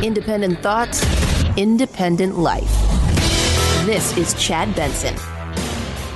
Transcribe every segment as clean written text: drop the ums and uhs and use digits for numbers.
Independent thoughts, independent life. This is Chad Benson.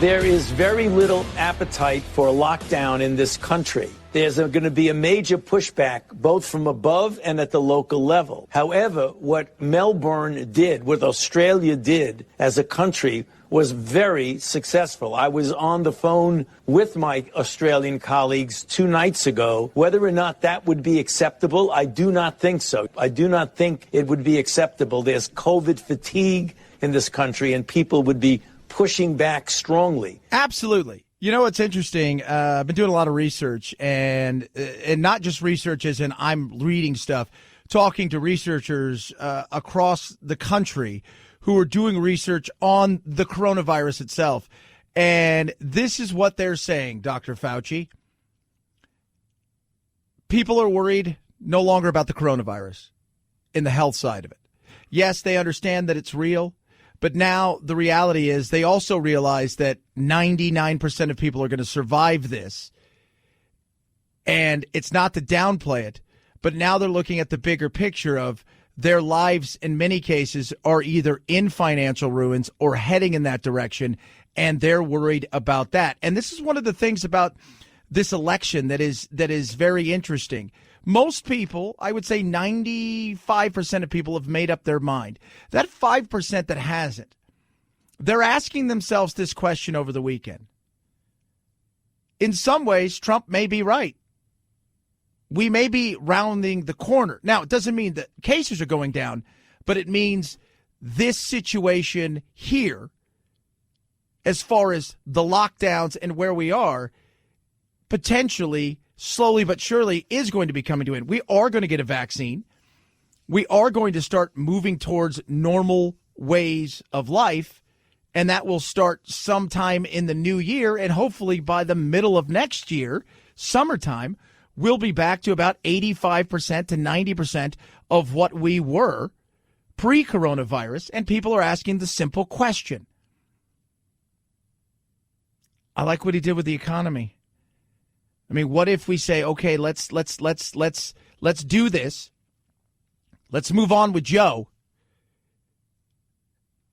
There is very little appetite for a lockdown in this country. There's going to be a major pushback, both from above and at the local level. However, what Melbourne did, what Australia did as a country, was very successful. I was on the phone with my Australian colleagues 2 nights ago. Whether or not that would be acceptable, I do not think so. I do not think it would be acceptable. There's COVID fatigue in this country, and people would be pushing back strongly. Absolutely. You know, what's interesting, I've been doing a lot of research, and not just research as in I'm reading stuff, talking to researchers across the country who are doing research on the coronavirus itself. And this is what they're saying, Dr. Fauci. People are worried no longer about the coronavirus in the health side of it. Yes, they understand that it's real. But now the reality is they also realize that 99% of people are going to survive this. And it's not to downplay it, but now they're looking at the bigger picture of their lives in many cases are either in financial ruins or heading in that direction, and they're worried about that. And this is one of the things about this election that is very interesting. Most people, I would say 95% of people have made up their mind. That 5% that hasn't, they're asking themselves this question over the weekend. In some ways, Trump may be right. We may be rounding the corner. Now, it doesn't mean that cases are going down, but it means this situation here, as far as the lockdowns and where we are, potentially, slowly but surely, is going to be coming to an end. We are going to get a vaccine. We are going to start moving towards normal ways of life, and that will start sometime in the new year, and hopefully by the middle of next year, summertime, we'll be back to about 85% to 90% of what we were pre-coronavirus, and people are asking the simple question. I like what he did with the economy. I mean, what if we say, okay, let's do this. Let's move on with Joe.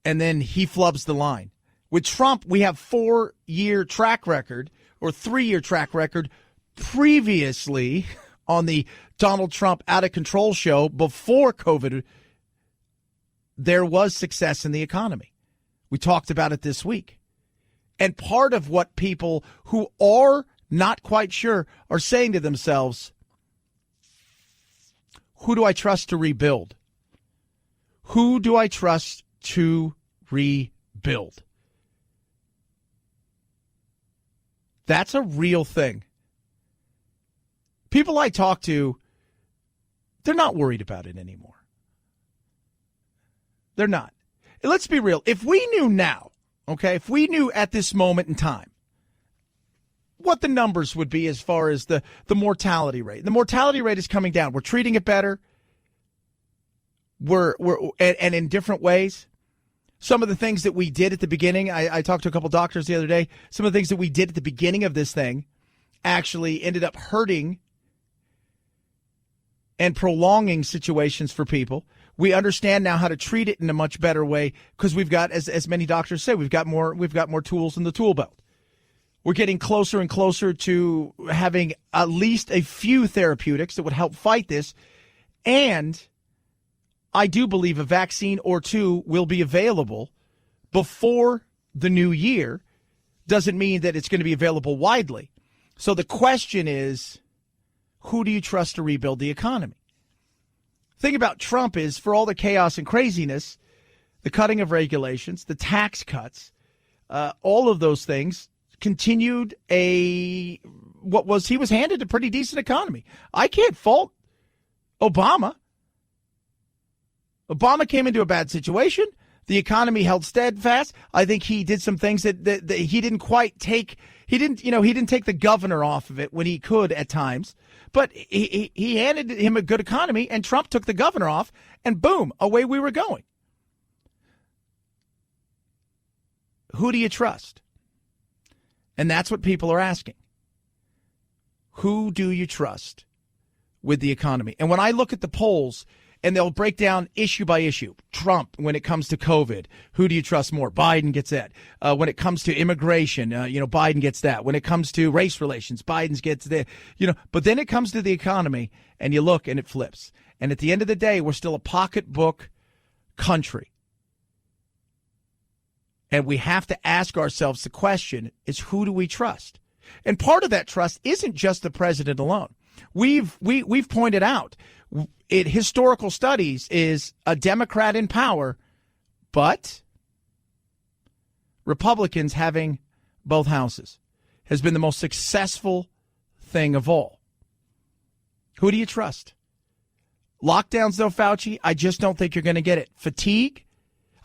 And then he flubs the line. With Trump, we have 4-year track record or 3-year track record previously on the Donald Trump Out of Control show before COVID. There was success in the economy. We talked about it this week. And part of what people who are not quite sure are saying to themselves, who do I trust to rebuild? Who do I trust to rebuild? That's a real thing. People I talk to, they're not worried about it anymore. They're not. Let's be real. If we knew now, okay, if we knew at this moment in time what the numbers would be as far as the mortality rate. The mortality rate is coming down. We're treating it better. We're in different ways. Some of the things that we did at the beginning, I talked to a couple doctors the other day, some of the things that we did at the beginning of this thing actually ended up hurting and prolonging situations for people. We understand now how to treat it in a much better way because we've got, as many doctors say, we've got more tools in the tool belt. We're getting closer and closer to having at least a few therapeutics that would help fight this. And I do believe a vaccine or two will be available before the new year. Doesn't mean that it's going to be available widely. So the question is, who do you trust to rebuild the economy? The thing about Trump is, for all the chaos and craziness, the cutting of regulations, the tax cuts, all of those things continued he was handed a pretty decent economy. I can't fault Obama. Obama came into a bad situation. The economy held steadfast. I think he did some things that he didn't quite take. He didn't take the governor off of it when he could at times. But he handed him a good economy, and Trump took the governor off, and boom, away we were going. Who do you trust? And that's what people are asking. Who do you trust with the economy? And when I look at the polls, and they'll break down issue by issue. Trump, when it comes to COVID, who do you trust more? Biden gets that. When it comes to immigration, Biden gets that. When it comes to race relations, Biden gets that. But then it comes to the economy, and you look, and it flips. And at the end of the day, we're still a pocketbook country. And we have to ask ourselves the question is, who do we trust? And part of that trust isn't just the president alone. We've pointed out historical studies is a Democrat in power, but Republicans having both houses has been the most successful thing of all. Who do you trust? Lockdowns, though, Fauci, I just don't think you're going to get it. Fatigue,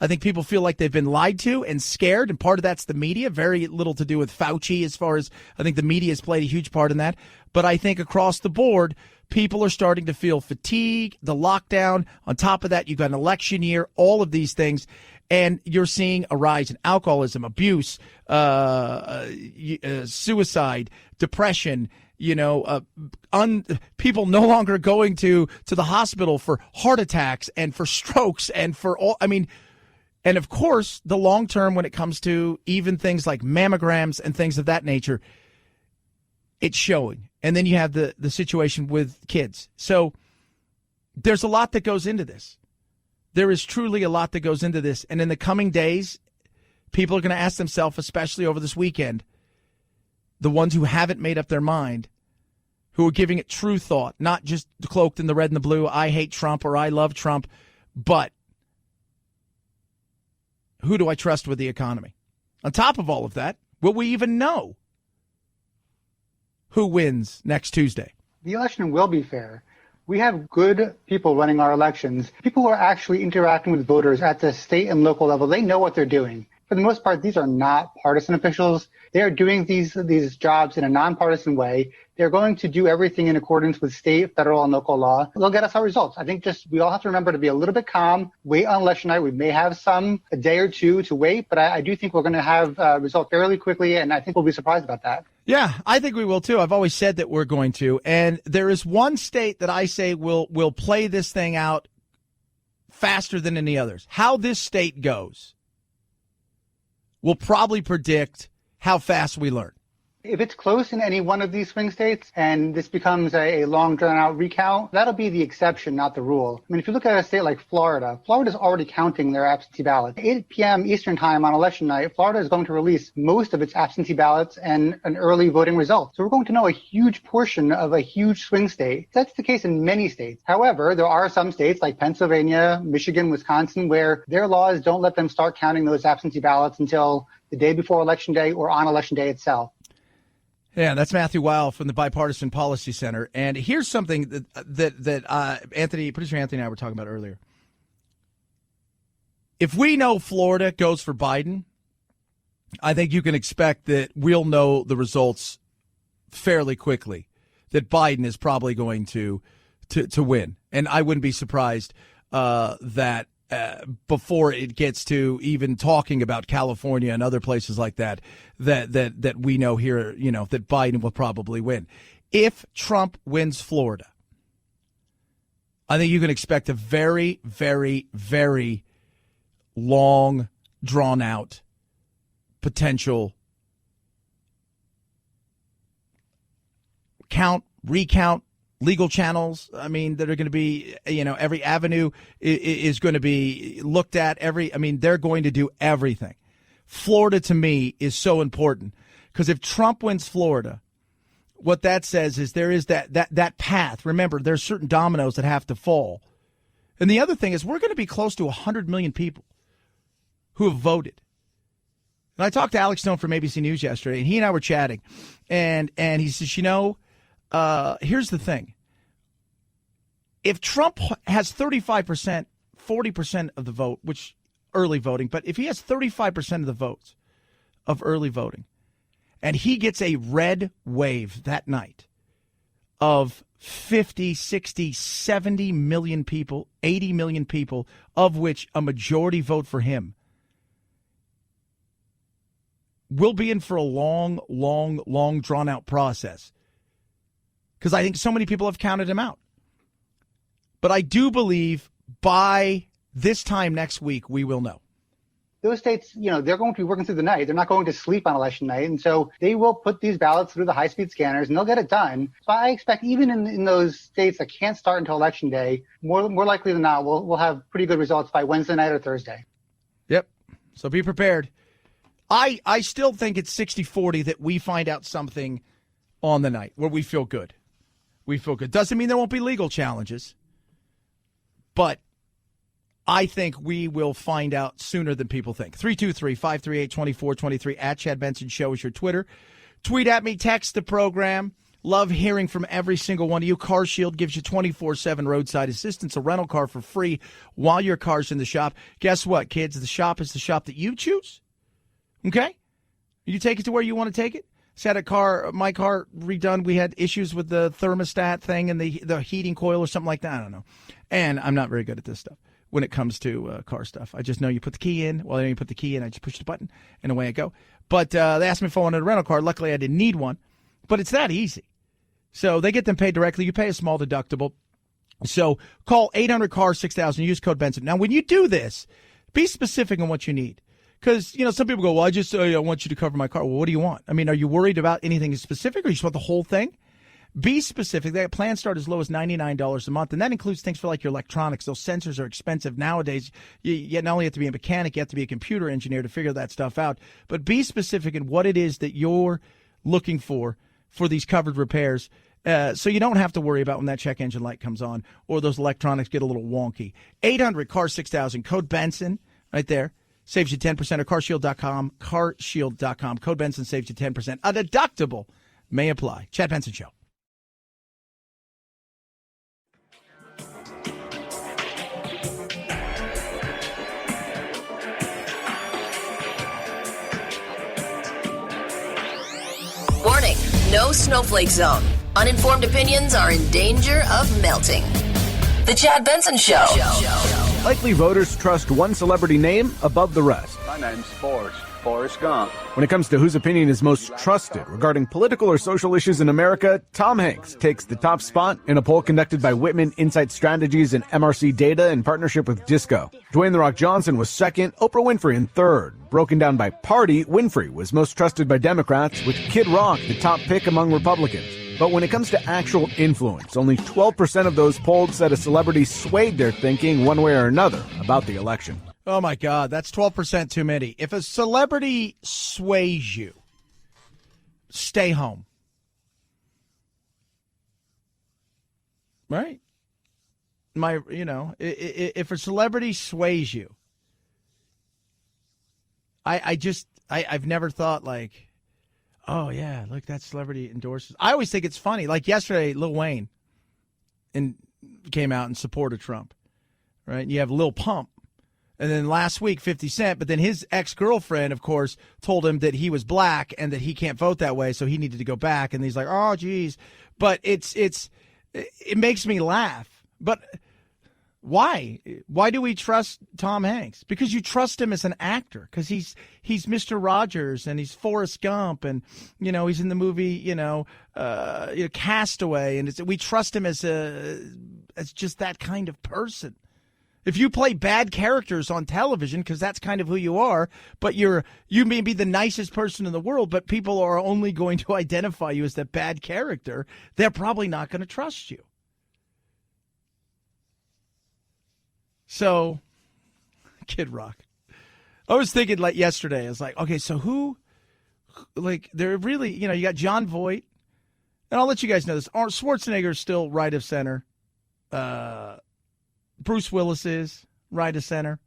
I think people feel like they've been lied to and scared, and part of that's the media. Very little to do with Fauci as far as I think the media has played a huge part in that. But I think across the board, people are starting to feel fatigue, the lockdown. On top of that, you've got an election year, all of these things, and you're seeing a rise in alcoholism, abuse, suicide, depression, people no longer going to the hospital for heart attacks and for strokes and for all, and of course, the long term when it comes to even things like mammograms and things of that nature, it's showing. And then you have the situation with kids. So there's a lot that goes into this. There is truly a lot that goes into this. And in the coming days, people are going to ask themselves, especially over this weekend, the ones who haven't made up their mind, who are giving it true thought, not just cloaked in the red and the blue, I hate Trump or I love Trump, but who do I trust with the economy? On top of all of that, will we even know who wins next Tuesday? The election will be fair. We have good people running our elections. People who are actually interacting with voters at the state and local level. They know what they're doing. For the most part, these are not partisan officials. They are doing these jobs in a nonpartisan way. They're going to do everything in accordance with state, federal, and local law. They'll get us our results. I think we all have to remember to be a little bit calm, wait on election night. We may have a day or two to wait, but I do think we're going to have results fairly quickly, and I think we'll be surprised about that. Yeah, I think we will too. I've always said that we're going to. And there is one state that I say will play this thing out faster than any others. How this state goes will probably predict how fast we learn. If it's close in any one of these swing states and this becomes a long drawn-out recount, that'll be the exception, not the rule. If you look at a state like Florida, Florida's already counting their absentee ballots. 8 p.m. Eastern time on election night, Florida is going to release most of its absentee ballots and an early voting result. So we're going to know a huge portion of a huge swing state. That's the case in many states. However, there are some states like Pennsylvania, Michigan, Wisconsin, where their laws don't let them start counting those absentee ballots until the day before Election Day or on Election Day itself. Yeah, that's Matthew Weil from the Bipartisan Policy Center. And here's something that producer Anthony and I were talking about earlier. If we know Florida goes for Biden, I think you can expect that we'll know the results fairly quickly, that Biden is probably going to win. And I wouldn't be surprised that before it gets to even talking about California and other places like that we know here, that Biden will probably win. If Trump wins Florida, I think you can expect a very, very, very long, drawn-out potential recount, legal channels, that are going to be, every avenue is going to be looked at. They're going to do everything. Florida, to me, is so important because if Trump wins Florida, what that says is there is that path. Remember, there's certain dominoes that have to fall. And the other thing is we're going to be close to 100 million people who have voted. And I talked to Alex Stone from ABC News yesterday, and he and I were chatting, and he says, here's the thing. If Trump has 35%, 40% of the vote, which early voting, but if he has 35% of the votes of early voting, and he gets a red wave that night of 50, 60, 70 million people, 80 million people, of which a majority vote for him, we'll be in for a long, long, long drawn-out process. Because I think so many people have counted him out. But I do believe by this time next week, we will know. Those states, they're going to be working through the night. They're not going to sleep on election night. And so they will put these ballots through the high-speed scanners, and they'll get it done. So I expect even in those states that can't start until election day, more likely than not, we'll have pretty good results by Wednesday night or Thursday. Yep. So be prepared. I still think it's 60-40 that we find out something on the night where we feel good. We feel good. Doesn't mean there won't be legal challenges, but I think we will find out sooner than people think. 323-538-2423 at Chad Benson Show is your Twitter. Tweet at me, text the program. Love hearing from every single one of you. Car Shield gives you 24/7 roadside assistance, a rental car for free while your car's in the shop. Guess what, kids? The shop is the shop that you choose. Okay? You take it to where you want to take it. Just had my car redone. We had issues with the thermostat thing and the heating coil or something like that. I don't know. And I'm not very good at this stuff when it comes to car stuff. I just know you put the key in. Well, then you put the key in, I just push the button, and away I go. But they asked me if I wanted a rental car. Luckily, I didn't need one. But it's that easy. So they get them paid directly. You pay a small deductible. So call 800-CAR-6000. Use code Benson. Now, when you do this, be specific on what you need. Because, some people go, well, I want you to cover my car. Well, what do you want? I mean, are you worried about anything specific, or you just want the whole thing? Be specific. That plans start as low as $99 a month, and that includes things for like your electronics. Those sensors are expensive nowadays. You not only have to be a mechanic, you have to be a computer engineer to figure that stuff out. But be specific in what it is that you're looking for these covered repairs, so you don't have to worry about when that check engine light comes on or those electronics get a little wonky. 800-CAR-6000, code Benson, right there. Saves you 10%, or carshield.com, carshield.com. Code Benson saves you 10%. A deductible may apply. Chad Benson Show. Warning, no snowflake zone. Uninformed opinions are in danger of melting. The Chad Benson Show. Likely voters trust one celebrity name above the rest. My name's Forrest Gump. When it comes to whose opinion is most trusted regarding political or social issues in America, Tom Hanks takes the top spot in a poll conducted by Whitman Insight Strategies and MRC Data in partnership with Disco. Dwayne "The Rock" Johnson was second, Oprah Winfrey in third. Broken down by party, Winfrey was most trusted by Democrats, with Kid Rock the top pick among Republicans. But when it comes to actual influence, only 12% of those polled said a celebrity swayed their thinking one way or another about the election. Oh, my God. That's 12% too many. If a celebrity sways you, stay home. Right? If a celebrity sways you, I've never thought like, oh, yeah, look, that celebrity endorses. I always think it's funny. Like yesterday, Lil Wayne came out in support of Trump, right? And you have Lil Pump. And then last week, 50 Cent. But then his ex-girlfriend, of course, told him that he was black and that he can't vote that way, so he needed to go back. And he's like, oh, geez. But it makes me laugh. But why? Why do we trust Tom Hanks? Because you trust him as an actor. Because he's Mr. Rogers and he's Forrest Gump and he's in the movie Castaway, and we trust him as just that kind of person. If you play bad characters on television, because that's kind of who you are, but you may be the nicest person in the world, but people are only going to identify you as that bad character, they're probably not going to trust you. So, Kid Rock. I was thinking like yesterday, I was like, okay, so who, like, they're really, you got John Voight, and I'll let you guys know this. Arnold Schwarzenegger's still right of center. Bruce Willis is right of center.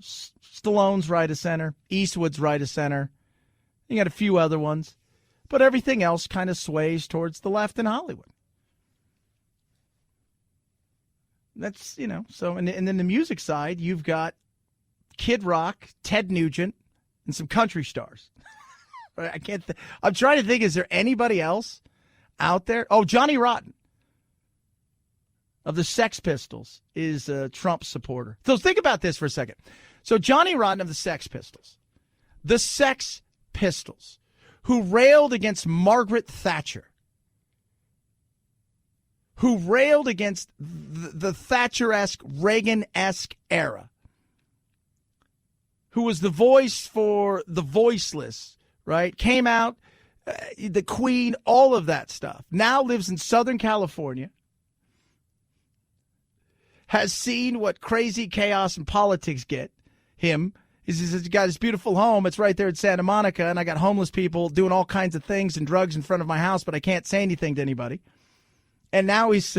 Stallone's right of center. Eastwood's right of center. You got a few other ones. But everything else kind of sways towards the left in Hollywood. That's, so, and then the music side, you've got Kid Rock, Ted Nugent, and some country stars. I'm trying to think, is there anybody else out there? Oh, Johnny Rotten of the Sex Pistols is a Trump supporter. So think about this for a second. So Johnny Rotten of the Sex Pistols, who railed against Margaret Thatcher, who railed against the Thatcher-esque, Reagan-esque era, who was the voice for the voiceless, right? Came out, the Queen, all of that stuff. Now lives in Southern California, has seen what crazy chaos and politics get him. He's got his beautiful home. It's right there in Santa Monica, and I got homeless people doing all kinds of things and drugs in front of my house, but I can't say anything to anybody. And now he's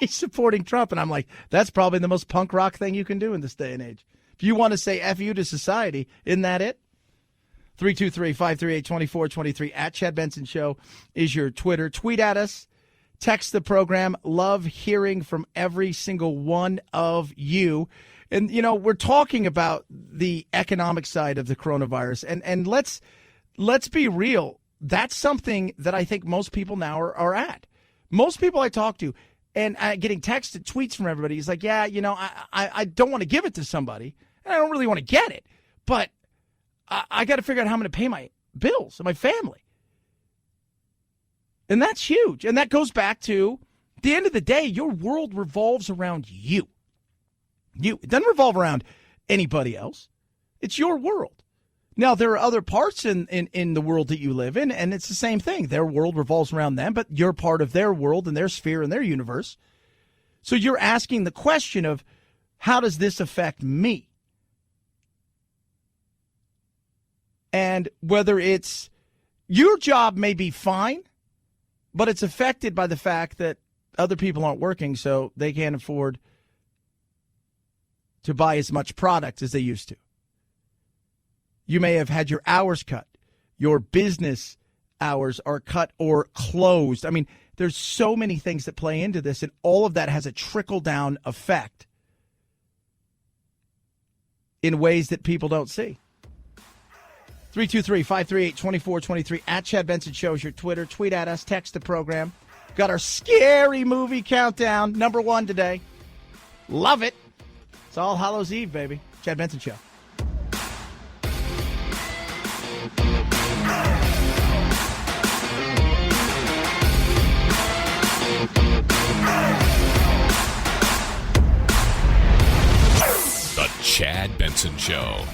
supporting Trump, and I'm like, that's probably the most punk rock thing you can do in this day and age. If you want to say F you to society, isn't that it? 323-538-2423 at Chad Benson Show is your Twitter. Tweet at us. Text the program. Love hearing from every single one of you. And, you know, we're talking about the economic side of the coronavirus. And let's be real. That's something that I think most people now are at. Most people I talk to, and getting texted tweets from everybody, is like, yeah, you know, I don't want to give it to somebody, and I don't really want to get it, but I got to figure out how I'm going to pay my bills and my family. And that's huge. And that goes back to, at the end of the day, your world revolves around you. It doesn't revolve around anybody else. It's your world. Now, there are other parts in the world that you live in, and it's the same thing. Their world revolves around them, but you're part of their world and their sphere and their universe. So you're asking the question of, how does this affect me? And whether it's your job may be fine, but it's affected by the fact that other people aren't working, so they can't afford to buy as much product as they used to. You may have had your hours cut. Your business hours are cut or closed. I mean, there's so many things that play into this, and all of that has a trickle-down effect in ways that people don't see. 323-538-2423 at Chad Benson Show is your Twitter. Tweet at us. Text the program. Got our scary movie countdown. Number 1 today. Love it. It's All Hallows Eve, baby. Chad Benson Show. The Chad Benson Show.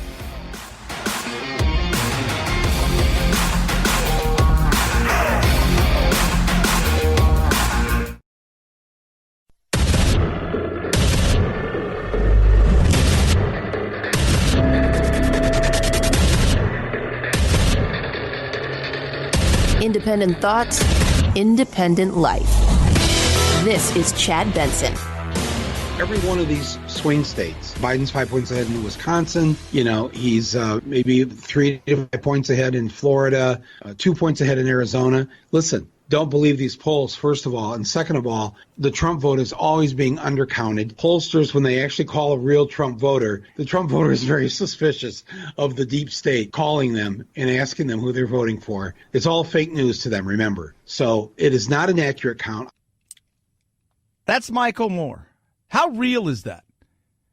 Independent thoughts, independent life. This is Chad Benson. Every one of these swing states, Biden's 5 points ahead in Wisconsin. You know, he's maybe 3 to 5 points ahead in Florida, 2 points ahead in Arizona. Listen, don't believe these polls, first of all. And second of all, the Trump vote is always being undercounted. Pollsters, when they actually call a real Trump voter, the Trump voter is very suspicious of the deep state calling them and asking them who they're voting for. It's all fake news to them, remember. So it is not an accurate count. That's Michael Moore. How real is that?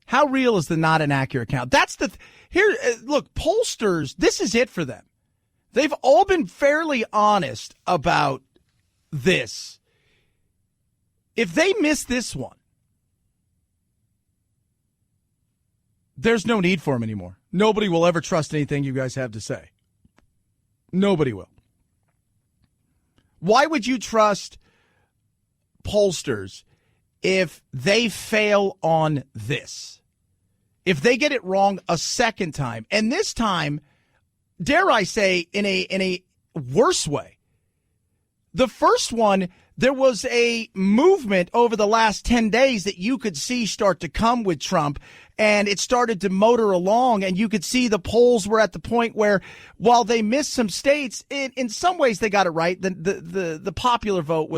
How real is the not an accurate count? That's the here. Look, pollsters, this is it for them. They've all been fairly honest about this. If they miss this one, there's no need for them anymore. Nobody will ever trust anything you guys have to say. Nobody will. Why would you trust pollsters if they fail on this? If they get it wrong a second time, and this time, dare I say, in a worse way. The first one, there was a movement over the last 10 days that you could see start to come with Trump, and it started to motor along, and you could see the polls were at the point where, while they missed some states, in some ways they got it right. The popular vote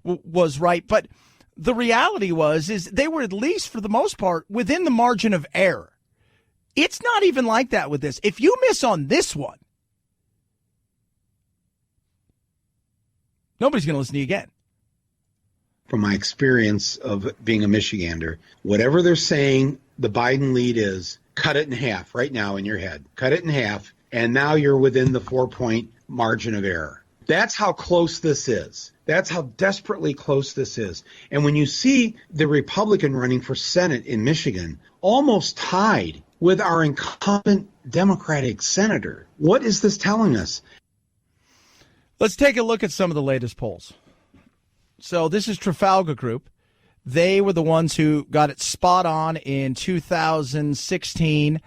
was right, but the reality is they were, at least for the most part, within the margin of error. It's not even like that with this. If you miss on this one, nobody's going to listen to you again. From my experience of being a Michigander, whatever they're saying the Biden lead is, cut it in half right now in your head. Cut it in half, and now you're within the 4-point margin of error. That's how close this is. That's how desperately close this is. And when you see the Republican running for Senate in Michigan, almost tied with our incumbent Democratic senator, what is this telling us? Let's take a look at some of the latest polls. So this is Trafalgar Group. They were the ones who got it spot on in 2016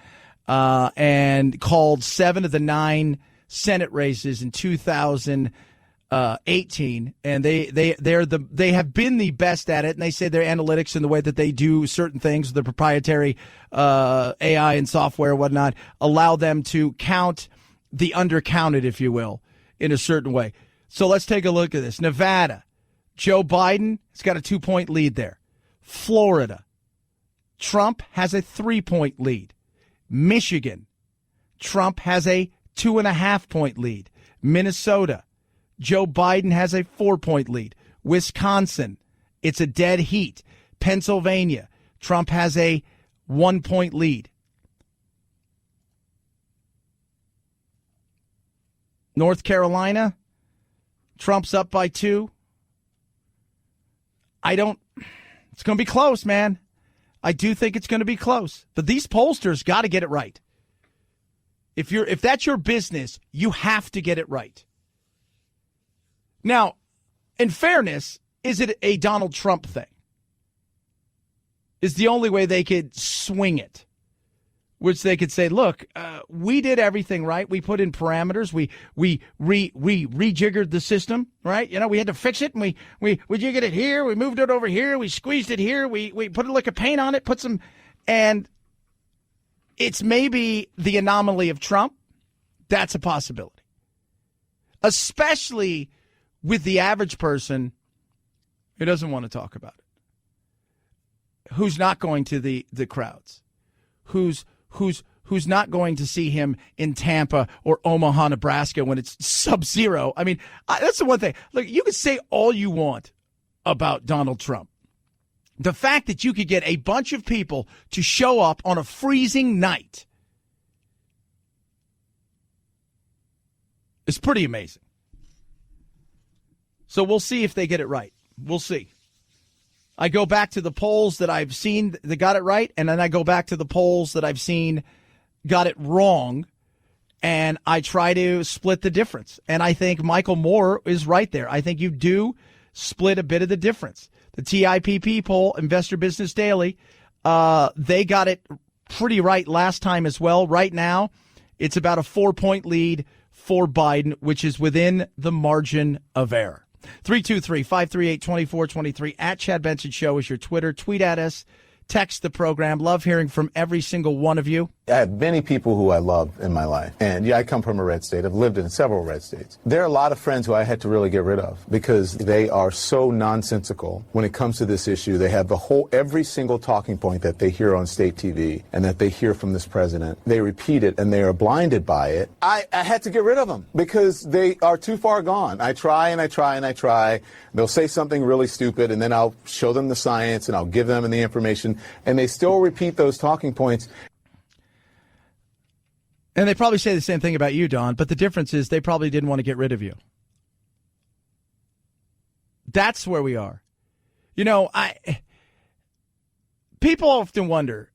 and called 7 of the 9 Senate races in 2018, and they have been the best at it. And they say their analytics and the way that they do certain things, the proprietary AI and software and whatnot, allow them to count the undercounted, if you will, in a certain way. So let's take a look at this. Nevada, Joe Biden has got a 2-point lead there. Florida, Trump has a 3-point lead. Michigan, Trump has a 2.5-point lead. Minnesota, Joe Biden has a 4-point lead. Wisconsin, it's a dead heat. Pennsylvania, Trump has a 1-point lead. North Carolina, Trump's up by 2. It's going to be close, man. I do think it's going to be close. But these pollsters got to get it right. If that's your business, you have to get it right. Now, in fairness, is it a Donald Trump thing? Is the only way they could swing it. Which they could say, look, we did everything right. We put in parameters. We rejiggered the system, right? You know, we had to fix it, and we jiggered it here. We moved it over here. We squeezed it here. We put a lick of paint on it, and it's maybe the anomaly of Trump. That's a possibility. Especially with the average person who doesn't want to talk about it, who's not going to the crowds, who's not going to see him in Tampa or Omaha, Nebraska when it's sub-zero. I mean, that's the one thing. Look, you can say all you want about Donald Trump. The fact that you could get a bunch of people to show up on a freezing night is pretty amazing. So we'll see if they get it right. We'll see. I go back to the polls that I've seen that got it right, and then I go back to the polls that I've seen got it wrong, and I try to split the difference. And I think Michael Moore is right there. I think you do split a bit of the difference. The TIPP poll, Investor Business Daily, they got it pretty right last time as well. Right now, it's about a 4-point lead for Biden, which is within the margin of error. 323-538-2423 at Chad Benson Show is your Twitter. Tweet at us. Text the program. Love hearing from every single one of you. I have many people who I love in my life. And yeah, I come from a red state. I've lived in several red states. There are a lot of friends who I had to really get rid of because they are so nonsensical when it comes to this issue. They have every single talking point that they hear on state TV and that they hear from this president. They repeat it and they are blinded by it. I had to get rid of them because they are too far gone. I try and I try and I try. They'll say something really stupid and then I'll show them the science and I'll give them the information and they still repeat those talking points. And they probably say the same thing about you, Don, but the difference is they probably didn't want to get rid of you. That's where we are. You know, people often wonder,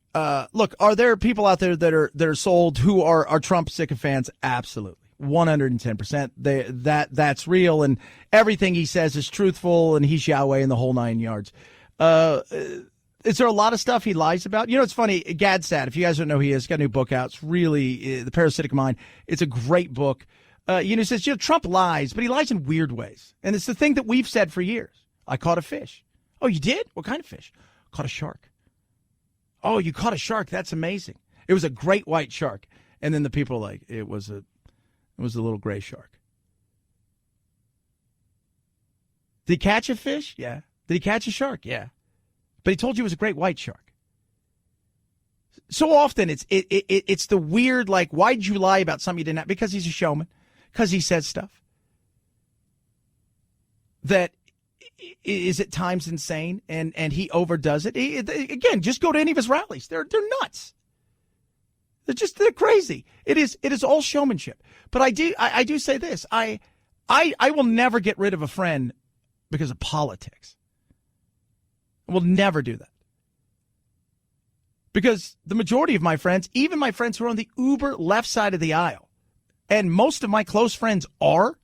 look, are there people out there that are sold who are Trump sycophants? Absolutely. 110%. That's real, and everything he says is truthful, and he's Yahweh and the whole 9 yards. Is there a lot of stuff he lies about? You know, it's funny. Gadsat, if you guys don't know who he is, got a new book out. It's really The Parasitic Mind. It's a great book. He says, Trump lies, but he lies in weird ways. And it's the thing that we've said for years. I caught a fish. Oh, you did? What kind of fish? Caught a shark. Oh, you caught a shark. That's amazing. It was a great white shark. And then the people are like, it was a little gray shark. Did he catch a fish? Yeah. Did he catch a shark? Yeah. But he told you it was a great white shark. So often it's the weird, like, why did you lie about something you didn't have? Because he's a showman. Because he says stuff that is at times insane, and he overdoes it. Again, just go to any of his rallies. They're nuts. They're crazy. It is all showmanship. But I do say this. I will never get rid of a friend because of politics. We'll never do that. Because the majority of my friends, even my friends who are on the uber left side of the aisle, and most of my close friends are,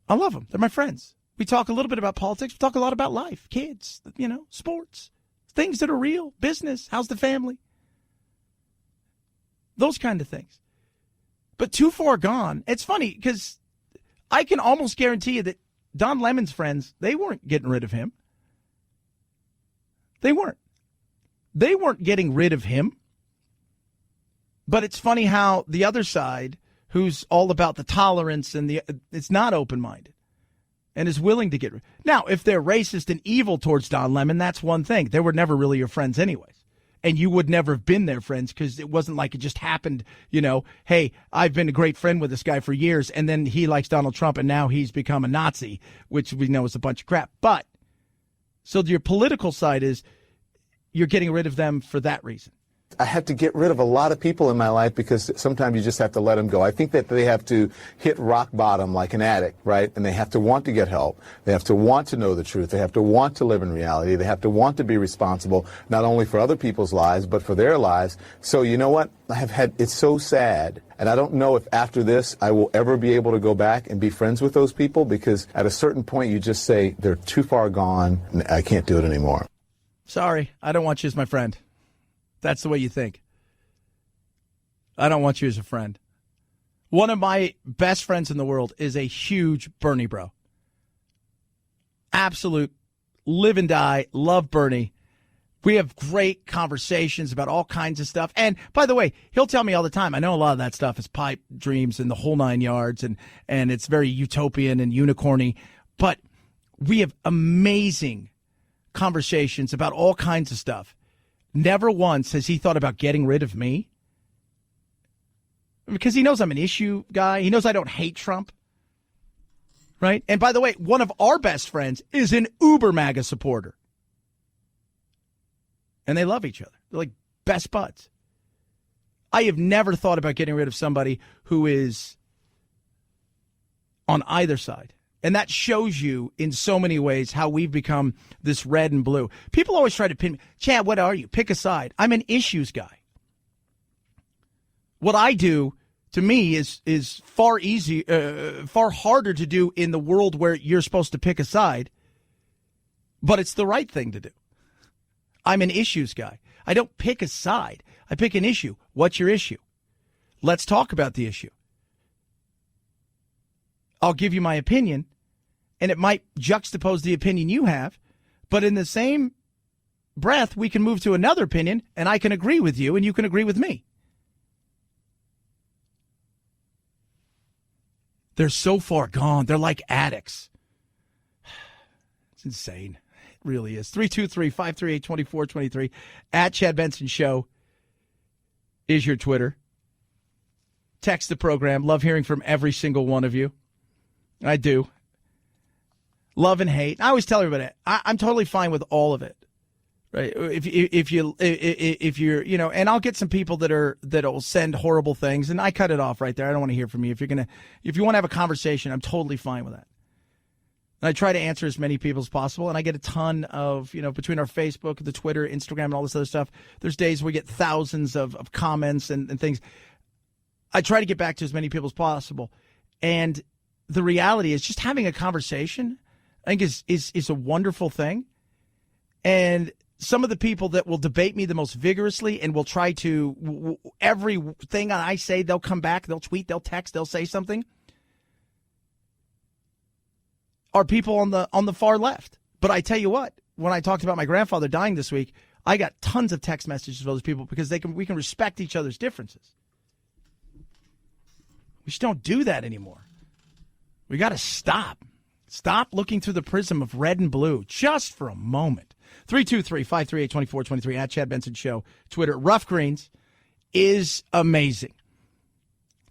I love them. They're my friends. We talk a little bit about politics. We talk a lot about life, kids, sports, things that are real, business, how's the family, those kind of things. But too far gone. It's funny because I can almost guarantee you that Don Lemon's friends, they weren't getting rid of him. They weren't. They weren't getting rid of him. But it's funny how the other side, who's all about the tolerance and it's not open-minded and is willing to get rid. Now, if they're racist and evil towards Don Lemon, that's one thing. They were never really your friends anyways. And you would never have been their friends because it wasn't like it just happened, hey, I've been a great friend with this guy for years, and then he likes Donald Trump, and now he's become a Nazi, which we know is a bunch of crap. But, so your political side is you're getting rid of them for that reason. I have to get rid of a lot of people in my life because sometimes you just have to let them go. I think that they have to hit rock bottom like an addict, right? And they have to want to get help. They have to want to know the truth. They have to want to live in reality. They have to want to be responsible, not only for other people's lives, but for their lives. So you know what? It's so sad. And I don't know if after this I will ever be able to go back and be friends with those people because at a certain point you just say, they're too far gone and I can't do it anymore. Sorry, I don't want you as my friend. That's the way you think. I don't want you as a friend. One of my best friends in the world is a huge Bernie bro. Absolute live and die, love Bernie. We have great conversations about all kinds of stuff. And by the way, he'll tell me all the time, I know a lot of that stuff is pipe dreams and the whole 9 yards and it's very utopian and unicorny. But we have amazing conversations about all kinds of stuff. Never once has he thought about getting rid of me because he knows I'm an issue guy. He knows I don't hate Trump. Right. And by the way, one of our best friends is an uber MAGA supporter. And they love each other. They're like best buds. I have never thought about getting rid of somebody who is on either side. And that shows you in so many ways how we've become this red and blue. People always try to pin me. Chad, what are you? Pick a side. I'm an issues guy. What I do, to me, is far harder to do in the world where you're supposed to pick a side. But it's the right thing to do. I'm an issues guy. I don't pick a side. I pick an issue. What's your issue? Let's talk about the issue. I'll give you my opinion, and it might juxtapose the opinion you have, but in the same breath, we can move to another opinion, and I can agree with you, and you can agree with me. They're so far gone. They're like addicts. It's insane. It really is. 323-538-2423 at Chad Benson Show is your Twitter. Text the program. Love hearing from every single one of you. I do. Love and hate. I always tell everybody, I'm totally fine with all of it. Right? If you're, and I'll get some people that'll send horrible things, and I cut it off right there. I don't want to hear from you. If you want to have a conversation, I'm totally fine with that. And I try to answer as many people as possible, and I get a ton of, between our Facebook, the Twitter, Instagram, and all this other stuff. There's days we get thousands of comments and things. I try to get back to as many people as possible, and the reality is just having a conversation, I think is a wonderful thing. And some of the people that will debate me the most vigorously and will try to, everything I say, they'll come back, they'll tweet, they'll text, they'll say something, are people on the far left. But I tell you what, when I talked about my grandfather dying this week, I got tons of text messages from those people because we can respect each other's differences. We just don't do that anymore. We got to stop. Stop looking through the prism of red and blue just for a moment. 323-538-2423 at Chad Benson Show. Twitter. Rough Greens is amazing.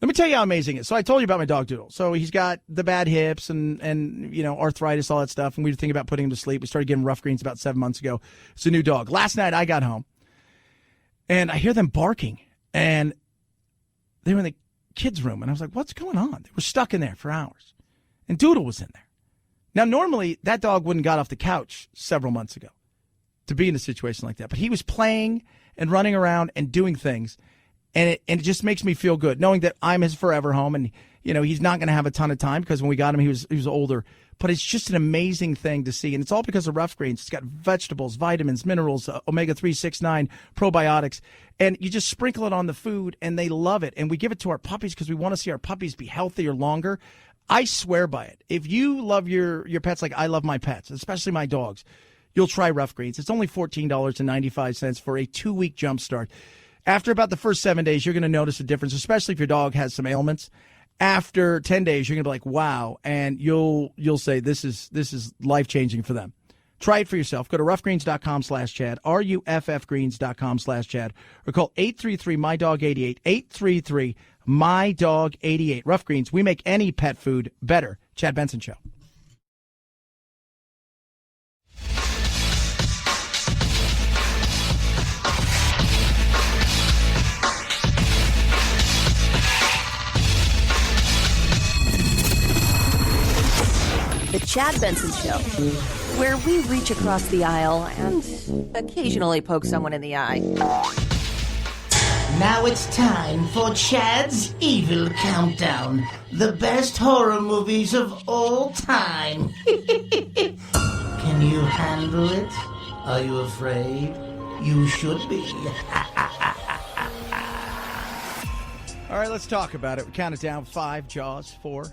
Let me tell you how amazing it is. So I told you about my dog Doodle. So he's got the bad hips and arthritis, all that stuff. And we were thinking about putting him to sleep. We started giving him Rough Greens about 7 months ago. It's a new dog. Last night I got home and I hear them barking. And they were in the kids' room. And I was like, what's going on? They were stuck in there for hours. and Doodle was in there. Now, normally, that dog wouldn't got off the couch several months ago to be in a situation like that. But he was playing and running around and doing things, and it just makes me feel good, knowing that I'm his forever home, and he's not going to have a ton of time because when we got him, he was older. But it's just an amazing thing to see, and it's all because of Rough Greens. It's got vegetables, vitamins, minerals, omega-3, 6, 9, probiotics, and you just sprinkle it on the food, and they love it. And we give it to our puppies because we want to see our puppies be healthier longer. I swear by it. If you love your pets like I love my pets, especially my dogs, you'll try Rough Greens. It's only $14.95 for a 2-week jump start. After about the first 7 days, you're going to notice a difference, especially if your dog has some ailments. After 10 days, you're going to be like, wow, and you'll say this is life-changing for them. Try it for yourself. Go to roughgreens.com/Chad, ruffgreens.com/Chad, or call 833-MY-DOG-88, 833-MY-DOG-88. Rough Greens, we make any pet food better. Chad Benson Show. The Chad Benson Show, where we reach across the aisle and occasionally poke someone in the eye. Now it's time for Chad's Evil Countdown. The best horror movies of all time. Can you handle it? Are you afraid? You should be. All right, let's talk about it. We count it down. 5, Jaws, 4.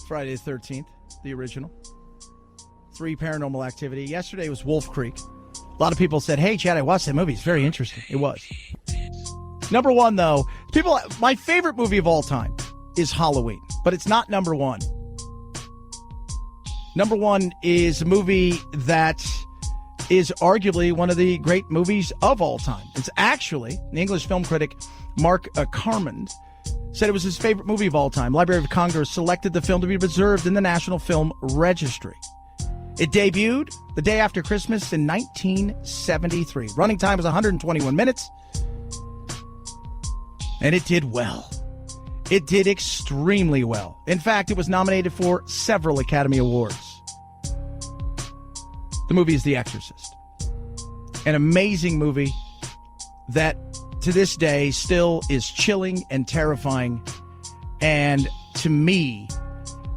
Friday the 13th, the original. 3, Paranormal Activity. Yesterday was Wolf Creek. A lot of people said, hey, Chad, I watched that movie. It's very interesting. It was. Number 1, though, my favorite movie of all time is Halloween, but it's not number 1. Number 1 is a movie that is arguably one of the great movies of all time. It's actually, the English film critic Mark Carmond said it was his favorite movie of all time. Library of Congress selected the film to be preserved in the National Film Registry. It debuted the day after Christmas in 1973. Running time was 121 minutes. And it did well. It did extremely well. In fact, it was nominated for several Academy Awards. The movie is The Exorcist. An amazing movie that to this day still is chilling and terrifying. And to me,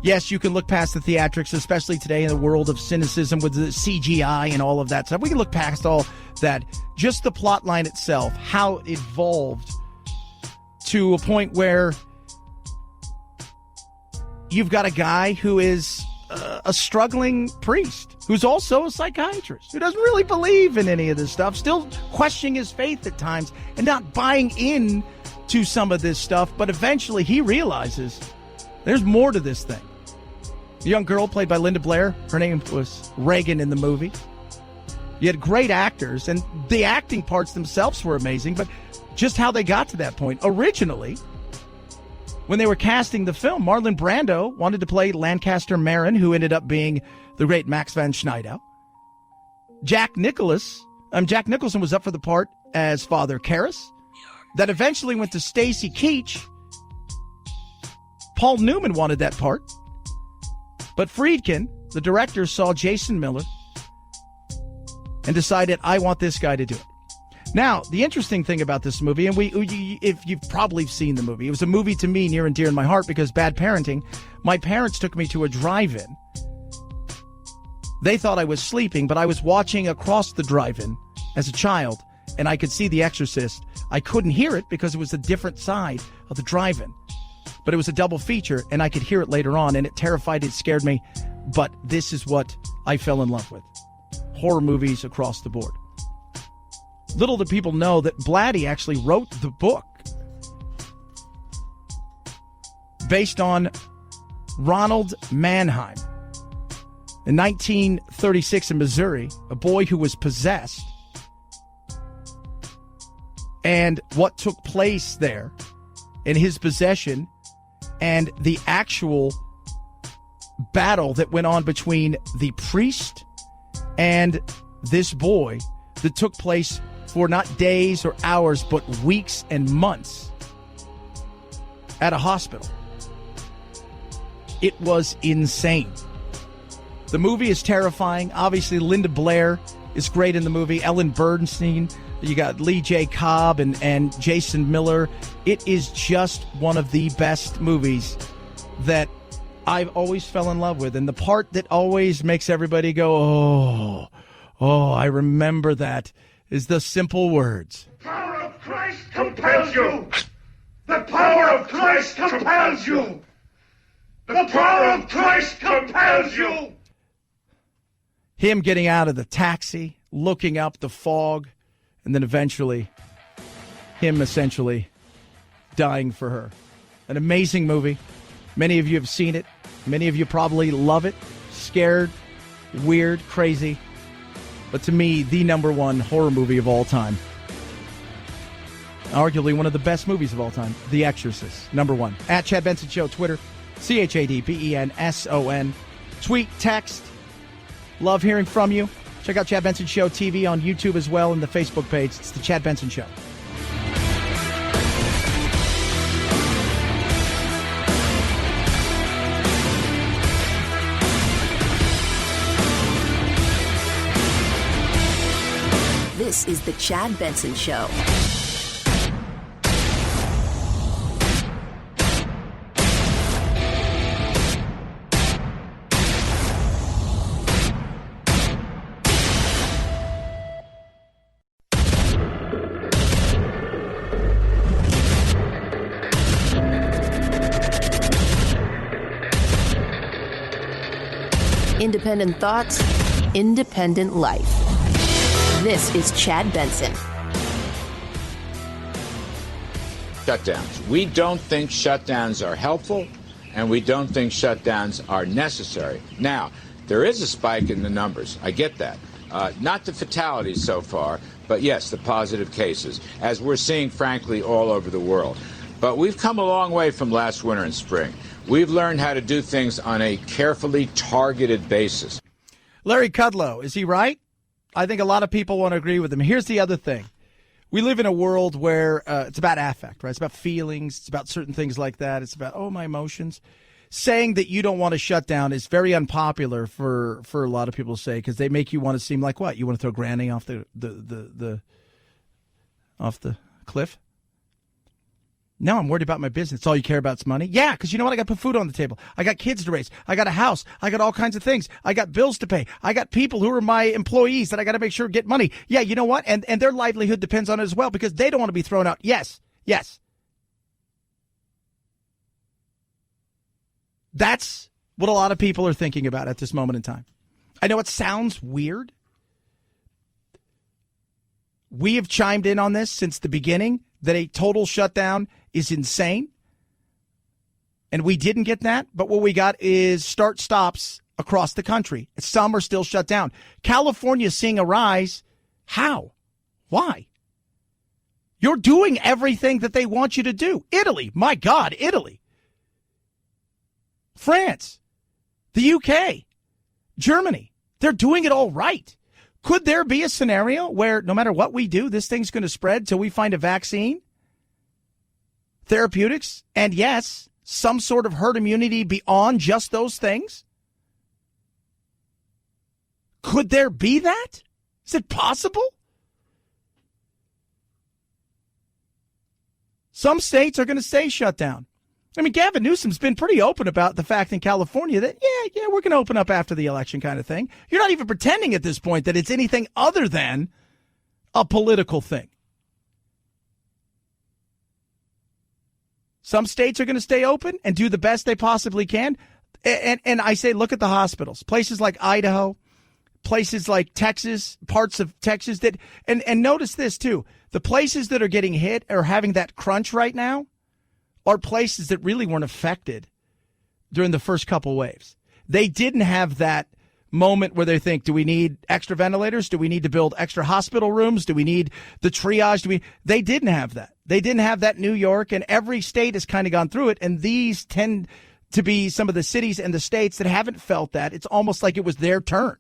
yes, you can look past the theatrics, especially today in the world of cynicism with the CGI and all of that stuff. We can look past all that. Just the plot line itself, how it evolved to a point where you've got a guy who is a struggling priest who's also a psychiatrist who doesn't really believe in any of this stuff, still questioning his faith at times and not buying in to some of this stuff. But eventually he realizes there's more to this thing. The young girl played by Linda Blair, her name was Reagan in the movie. You had great actors, and the acting parts themselves were amazing, but just how they got to that point. Originally, when they were casting the film, Marlon Brando wanted to play Lancaster Marin, who ended up being the great Max von Sydow. Jack Nicholson was up for the part as Father Karras. That eventually went to Stacy Keach. Paul Newman wanted that part. But Friedkin, the director, saw Jason Miller and decided, I want this guy to do it. Now, the interesting thing about this movie, and if you've probably seen the movie, it was a movie to me near and dear in my heart because bad parenting. My parents took me to a drive-in. They thought I was sleeping, but I was watching across the drive-in as a child, and I could see The Exorcist. I couldn't hear it because it was a different side of the drive-in. But it was a double feature, and I could hear it later on, and it terrified, it scared me. But this is what I fell in love with. Horror movies across the board. Little do people know that Blatty actually wrote the book based on Ronald Mannheim. In 1936 in Missouri, a boy who was possessed. And what took place there in his possession and the actual battle that went on between the priest and this boy that took place for not days or hours, but weeks and months at a hospital. It was insane. The movie is terrifying. Obviously, Linda Blair is great in the movie. Ellen Bernstein. You got Lee J. Cobb and Jason Miller. It is just one of the best movies that I've always fell in love with. And the part that always makes everybody go, oh, I remember that, is the simple words. The power of Christ compels you. The power of Christ compels you. The power of Christ compels you. Him getting out of the taxi, looking up the fog, and then eventually him essentially dying for her. An amazing movie. Many of you have seen it. Many of you probably love it. Scared, weird, crazy. But to me, the number one horror movie of all time. Arguably one of the best movies of all time. The Exorcist, number one. At Chad Benson Show, Twitter, ChadBenson. Tweet, text. Love hearing from you. Check out Chad Benson Show TV on YouTube as well, and the Facebook page. It's the Chad Benson Show. This is the Chad Benson Show. Independent thoughts, independent life. This is Chad Benson. Shutdowns. We don't think shutdowns are helpful, and we don't think shutdowns are necessary. Now, there is a spike in the numbers. I get that. Not the fatalities so far, but yes, the positive cases, as we're seeing, frankly, all over the world. But we've come a long way from last winter and spring. We've learned how to do things on a carefully targeted basis. Larry Kudlow, is he right? I think a lot of people want to agree with him. Here's the other thing. We live in a world where it's about affect, right? It's about feelings. It's about certain things like that. It's about, my emotions. Saying that you don't want to shut down is very unpopular for a lot of people to say, because they make you want to seem like what? You want to throw Granny off the cliff? No, I'm worried about my business. It's all you care about is money? Yeah, because you know what? I got to put food on the table. I got kids to raise. I got a house. I got all kinds of things. I got bills to pay. I got people who are my employees that I got to make sure get money. Yeah, you know what? And their livelihood depends on it as well, because they don't want to be thrown out. Yes. That's what a lot of people are thinking about at this moment in time. I know it sounds weird. We have chimed in on this since the beginning, that a total shutdown is insane. And we didn't get that, but what we got is start-stops across the country. Some are still shut down. California is seeing a rise. How? Why? You're doing everything that they want you to do. Italy, my God, Italy. France, the UK, Germany, they're doing it all right. Could there be a scenario where no matter what we do, this thing's going to spread till we find a vaccine, therapeutics, and yes, some sort of herd immunity beyond just those things? Could there be that? Is it possible? Some states are going to stay shut down. I mean, Gavin Newsom's been pretty open about the fact in California that, yeah, we're going to open up after the election kind of thing. You're not even pretending at this point that it's anything other than a political thing. Some states are going to stay open and do the best they possibly can. And I say, look at the hospitals. Places like Idaho, places like Texas, parts of Texas that, and notice this too, the places that are getting hit or having that crunch right now are places that really weren't affected during the first couple waves. They didn't have that moment where they think, do we need extra ventilators? Do we need to build extra hospital rooms? Do we need the triage? They didn't have that. They didn't have that. New York and every state has kind of gone through it. And these tend to be some of the cities and the states that haven't felt that. It's almost like it was their turn.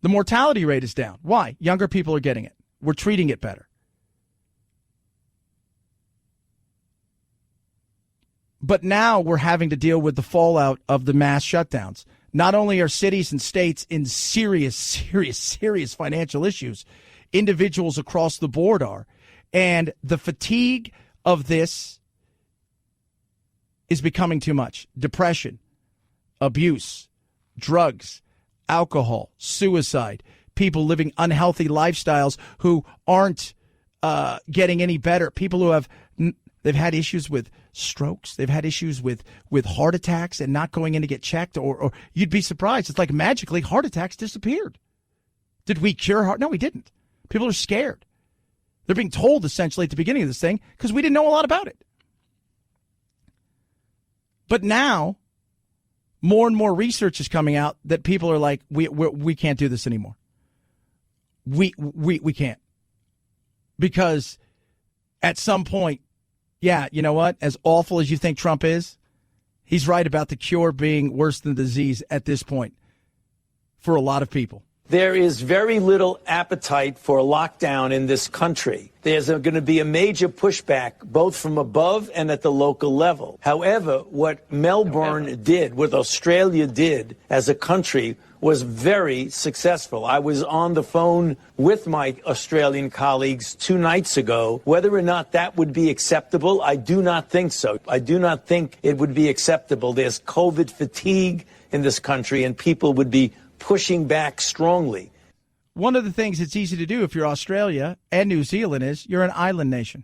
The mortality rate is down. Why? Younger people are getting it. We're treating it better. But now we're having to deal with the fallout of the mass shutdowns. Not only are cities and states in serious financial issues, individuals across the board are. And the fatigue of this is becoming too much. Depression, abuse, drugs, alcohol, suicide, people living unhealthy lifestyles who aren't getting any better. People who they've had issues with strokes. They've had issues with heart attacks and not going in to get checked, or you'd be surprised. It's like magically heart attacks disappeared. Did we cure heart? No, we didn't. People are scared. They're being told essentially at the beginning of this thing because we didn't know a lot about it. But now more and more research is coming out that people are like, we can't do this anymore. We can't. Because at some point, yeah, you know what? As awful as you think Trump is, he's right about the cure being worse than the disease at this point for a lot of people. There is very little appetite for a lockdown in this country. There's going to be a major pushback, both from above and at the local level. However, what Melbourne did, what Australia did as a country, was very successful. I was on the phone with my Australian colleagues 2 nights ago. Whether or not that would be acceptable, I do not think so. I do not think it would be acceptable. There's COVID fatigue in this country, and people would be pushing back strongly. One of the things it's easy to do if you're Australia and New Zealand is you're an island nation.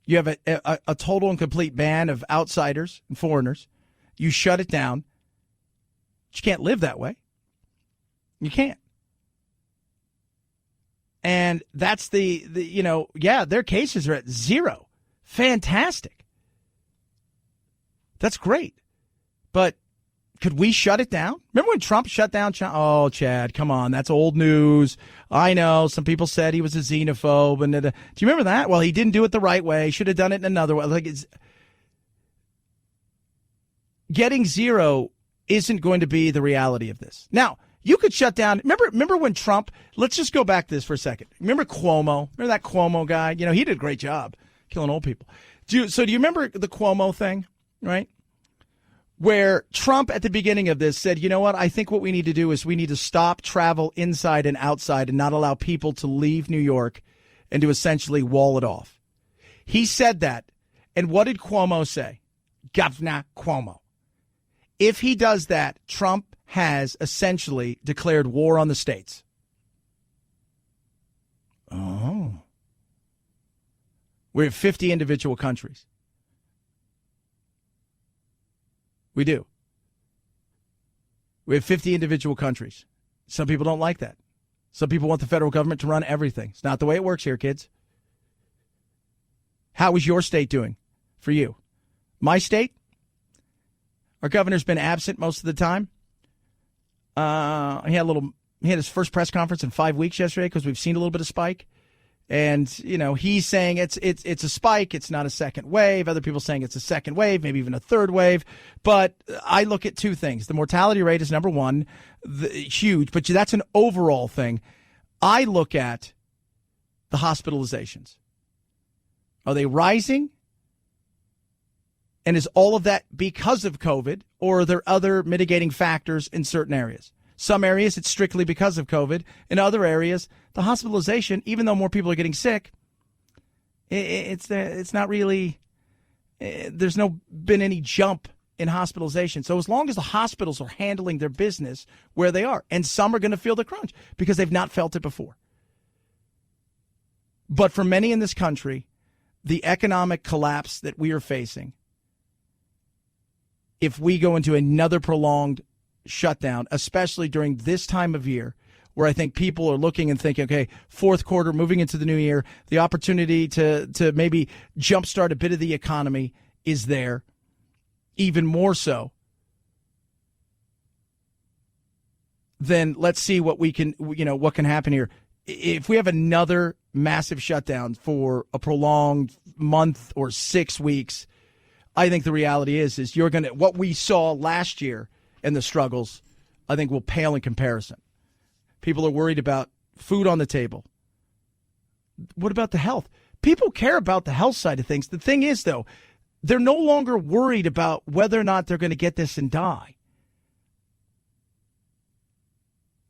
You have a total and complete ban of outsiders and foreigners. You shut it down. You can't live that way. You can't. And that's their cases are at 0. Fantastic. That's great. But could we shut it down? Remember when Trump shut down China? Oh, Chad, come on. That's old news. I know. Some people said he was a xenophobe. And do you remember that? Well, he didn't do it the right way. He should have done it in another way. Getting 0 isn't going to be the reality of this. Now, you could shut down. Remember when Trump, let's just go back to this for a second. Remember Cuomo? Remember that Cuomo guy? You know, he did a great job killing old people. Do you remember the Cuomo thing, right? Where Trump at the beginning of this said, you know what, I think what we need to do is we need to stop travel inside and outside and not allow people to leave New York and to essentially wall it off. He said that. And what did Cuomo say? Governor Cuomo. If he does that, Trump has essentially declared war on the states. Oh. We have 50 individual countries. We do. We have 50 individual countries. Some people don't like that. Some people want the federal government to run everything. It's not the way it works here, kids. How is your state doing for you? My state? Our governor's been absent most of the time. He had his first press conference in 5 weeks yesterday because we've seen a little bit of spike. And, you know, he's saying it's a spike. It's not a second wave. Other people saying it's a second wave, maybe even a third wave. But I look at 2 things. The mortality rate is number 1, huge, but that's an overall thing. I look at the hospitalizations. Are they rising? And is all of that because of COVID, or are there other mitigating factors in certain areas? Some areas, it's strictly because of COVID. In other areas, the hospitalization, even though more people are getting sick, it's not really, there's been any jump in hospitalization. So as long as the hospitals are handling their business where they are, and some are going to feel the crunch because they've not felt it before. But for many in this country, the economic collapse that we are facing, if we go into another prolonged shutdown, especially during this time of year, where I think people are looking and thinking, okay, fourth quarter, moving into the new year, the opportunity to maybe jumpstart a bit of the economy is there, even more so. Then let's see what what can happen here. If we have another massive shutdown for a prolonged month or 6 weeks, I think the reality is what we saw last year and the struggles, I think, will pale in comparison. People are worried about food on the table. What about the health? People care about the health side of things. The thing is, though, they're no longer worried about whether or not they're going to get this and die.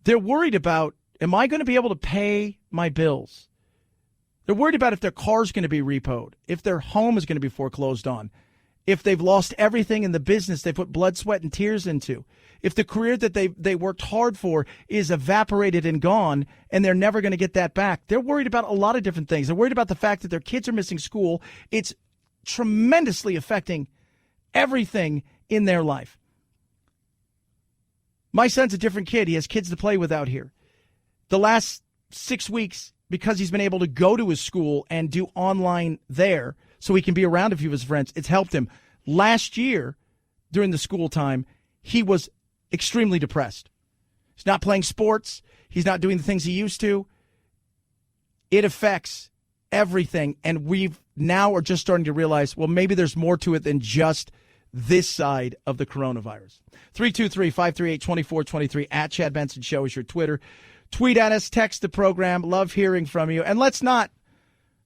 They're worried about, am I going to be able to pay my bills? They're worried about if their car's going to be repoed, if their home is going to be foreclosed on, if they've lost everything in the business they put blood, sweat, and tears into, if the career that they worked hard for is evaporated and gone and they're never going to get that back. They're worried about a lot of different things. They're worried about the fact that their kids are missing school. It's tremendously affecting everything in their life. My son's a different kid. He has kids to play with out here. The last 6 weeks, because he's been able to go to his school and do online there so he can be around a few of his friends, it's helped him. Last year, during the school time, he was extremely depressed. He's not playing sports. He's not doing the things he used to. It affects everything, and we've now are just starting to realize, well, maybe there's more to it than just this side of the coronavirus. 323-538-2423 at Chad Benson Show is your Twitter. Tweet at us, text the program. Love hearing from you. And let's not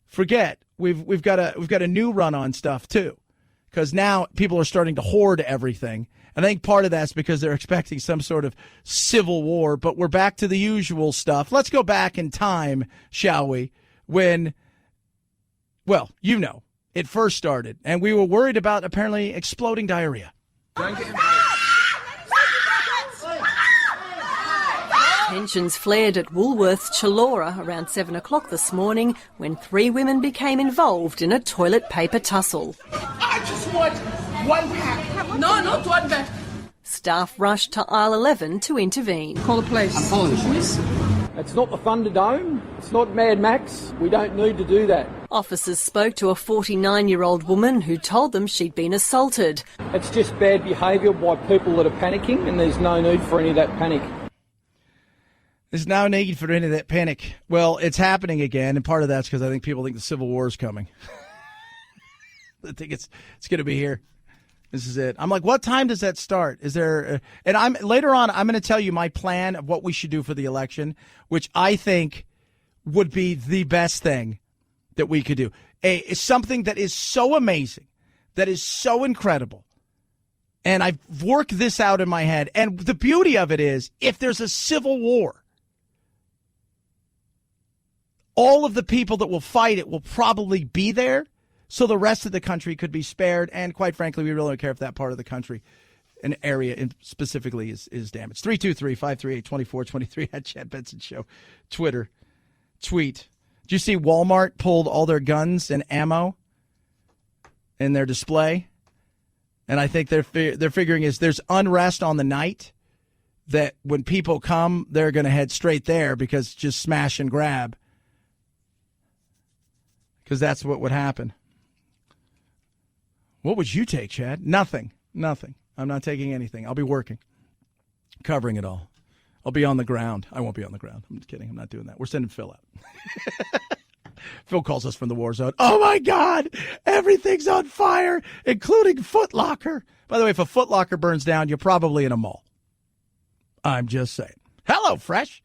forget, we've got a new run on stuff too, because now people are starting to hoard everything. And I think part of that's because they're expecting some sort of civil war, but we're back to the usual stuff. Let's go back in time, shall we, when, well, you know, it first started, and we were worried about apparently exploding diarrhea. Tensions flared at Woolworths Chullora around 7 o'clock this morning when 3 women became involved in a toilet paper tussle. I just want 1 pack. No, not 1 pack. Staff rushed to aisle 11 to intervene. Call the police. I'm calling the police. It's not the Thunderdome. It's not Mad Max. We don't need to do that. Officers spoke to a 49-year-old woman who told them she'd been assaulted. It's just bad behaviour by people that are panicking, and there's no need for any of that panic. There's no need for any of that panic. Well, it's happening again, and part of that's because I think people think the Civil War is coming. I think it's going to be here. This is it. I'm like, what time does that start? Is there? And later on, I'm going to tell you my plan of what we should do for the election, which I think would be the best thing that we could do. It's something that is so amazing, that is so incredible. And I've worked this out in my head. And the beauty of it is, if there's a civil war, all of the people that will fight it will probably be there. So the rest of the country could be spared. And quite frankly, we really don't care if that part of the country, an area specifically, is damaged. 323-538-2423 at Chad Benson Show. Twitter. Tweet. Did you see Walmart pulled all their guns and ammo in their display? And I think they're figuring is there's unrest on the night, that when people come, they're going to head straight there because just smash and grab. Because that's what would happen. What would you take, Chad? Nothing. I'm not taking anything. I'll be working, covering it all. I'll be on the ground. I won't be on the ground. I'm just kidding. I'm not doing that. We're sending Phil out. Phil calls us from the war zone. Oh, my God. Everything's on fire, including Foot Locker. By the way, if a Foot Locker burns down, you're probably in a mall. I'm just saying. HelloFresh.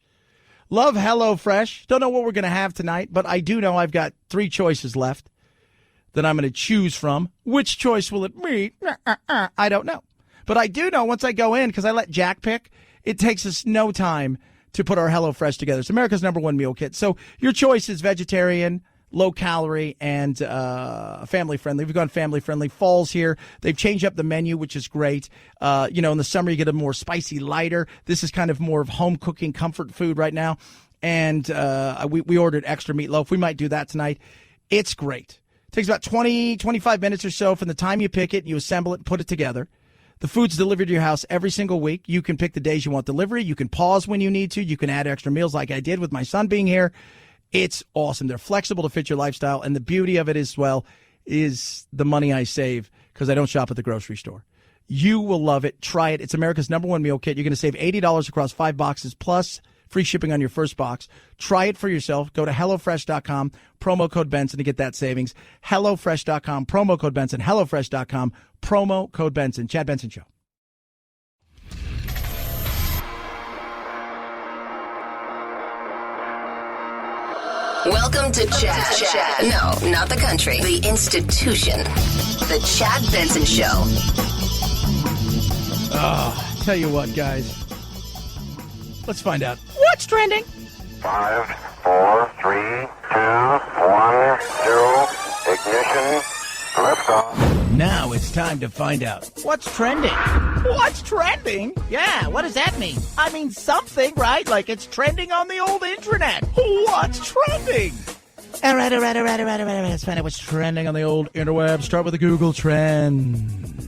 Love HelloFresh. Don't know what we're going to have tonight, but I do know I've got 3 choices left that I'm going to choose from. Which choice will it be? I don't know. But I do know once I go in, because I let Jack pick, it takes us no time to put our HelloFresh together. It's America's #1 meal kit. So your choice is vegetarian, low calorie, and family friendly. We've gone family friendly. Fall's here. They've changed up the menu, which is great. In the summer you get a more spicy, lighter. This is kind of more of home cooking comfort food right now. And we ordered extra meatloaf. We might do that tonight. It's great. It takes about 25 minutes or so from the time you pick it, you assemble it, and put it together. The food's delivered to your house every single week. You can pick the days you want delivery. You can pause when you need to. You can add extra meals like I did with my son being here. It's awesome. They're flexible to fit your lifestyle. And the beauty of it as well is the money I save because I don't shop at the grocery store. You will love it. Try it. It's America's #1 meal kit. You're going to save $80 across 5 boxes plus free shipping on your first box. Try it for yourself. Go to HelloFresh.com, promo code Benson to get that savings. HelloFresh.com, promo code Benson. HelloFresh.com, promo code Benson. Chad Benson Show. Welcome to Chad. No, not the country. The institution. The Chad Benson Show. Tell you what, guys. Let's find out. What's trending? 5, 4, 3, 2, 1, 0. Ignition. Liftoff. Now it's time to find out. What's trending? What's trending? Yeah, what does that mean? I mean something, right? Like it's trending on the old internet. What's trending? All right. Let's find out what's trending on the old interweb. Start with the Google Trends.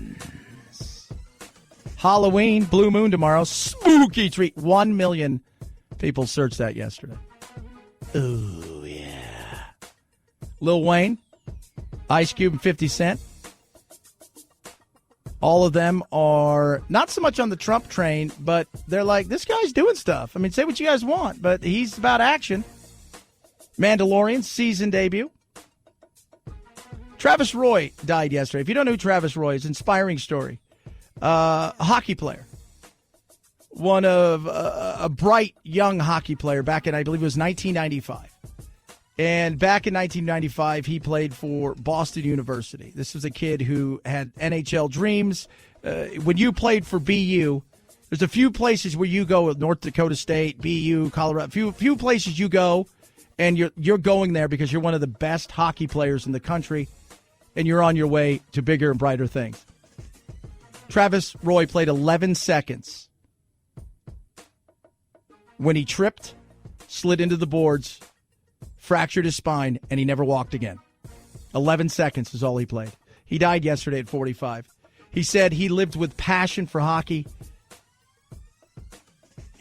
Halloween, Blue Moon tomorrow, spooky treat. 1 million people searched that yesterday. Ooh, yeah. Lil Wayne, Ice Cube, and 50 Cent. All of them are not so much on the Trump train, but they're like, this guy's doing stuff. I mean, say what you guys want, but he's about action. Mandalorian season debut. Travis Roy died yesterday. If you don't know who Travis Roy is, inspiring story. A hockey player. One of a bright young hockey player back in, I believe it was 1995. And back in 1995, he played for Boston University. This was a kid who had NHL dreams. When you played for BU, there's a few places where you go, North Dakota State, BU, Colorado, few places you go, and you're going there because you're one of the best hockey players in the country, and you're on your way to bigger and brighter things. Travis Roy played 11 seconds when he tripped, slid into the boards, fractured his spine, and he never walked again. 11 seconds is all he played. He died yesterday at 45. He said he lived with passion for hockey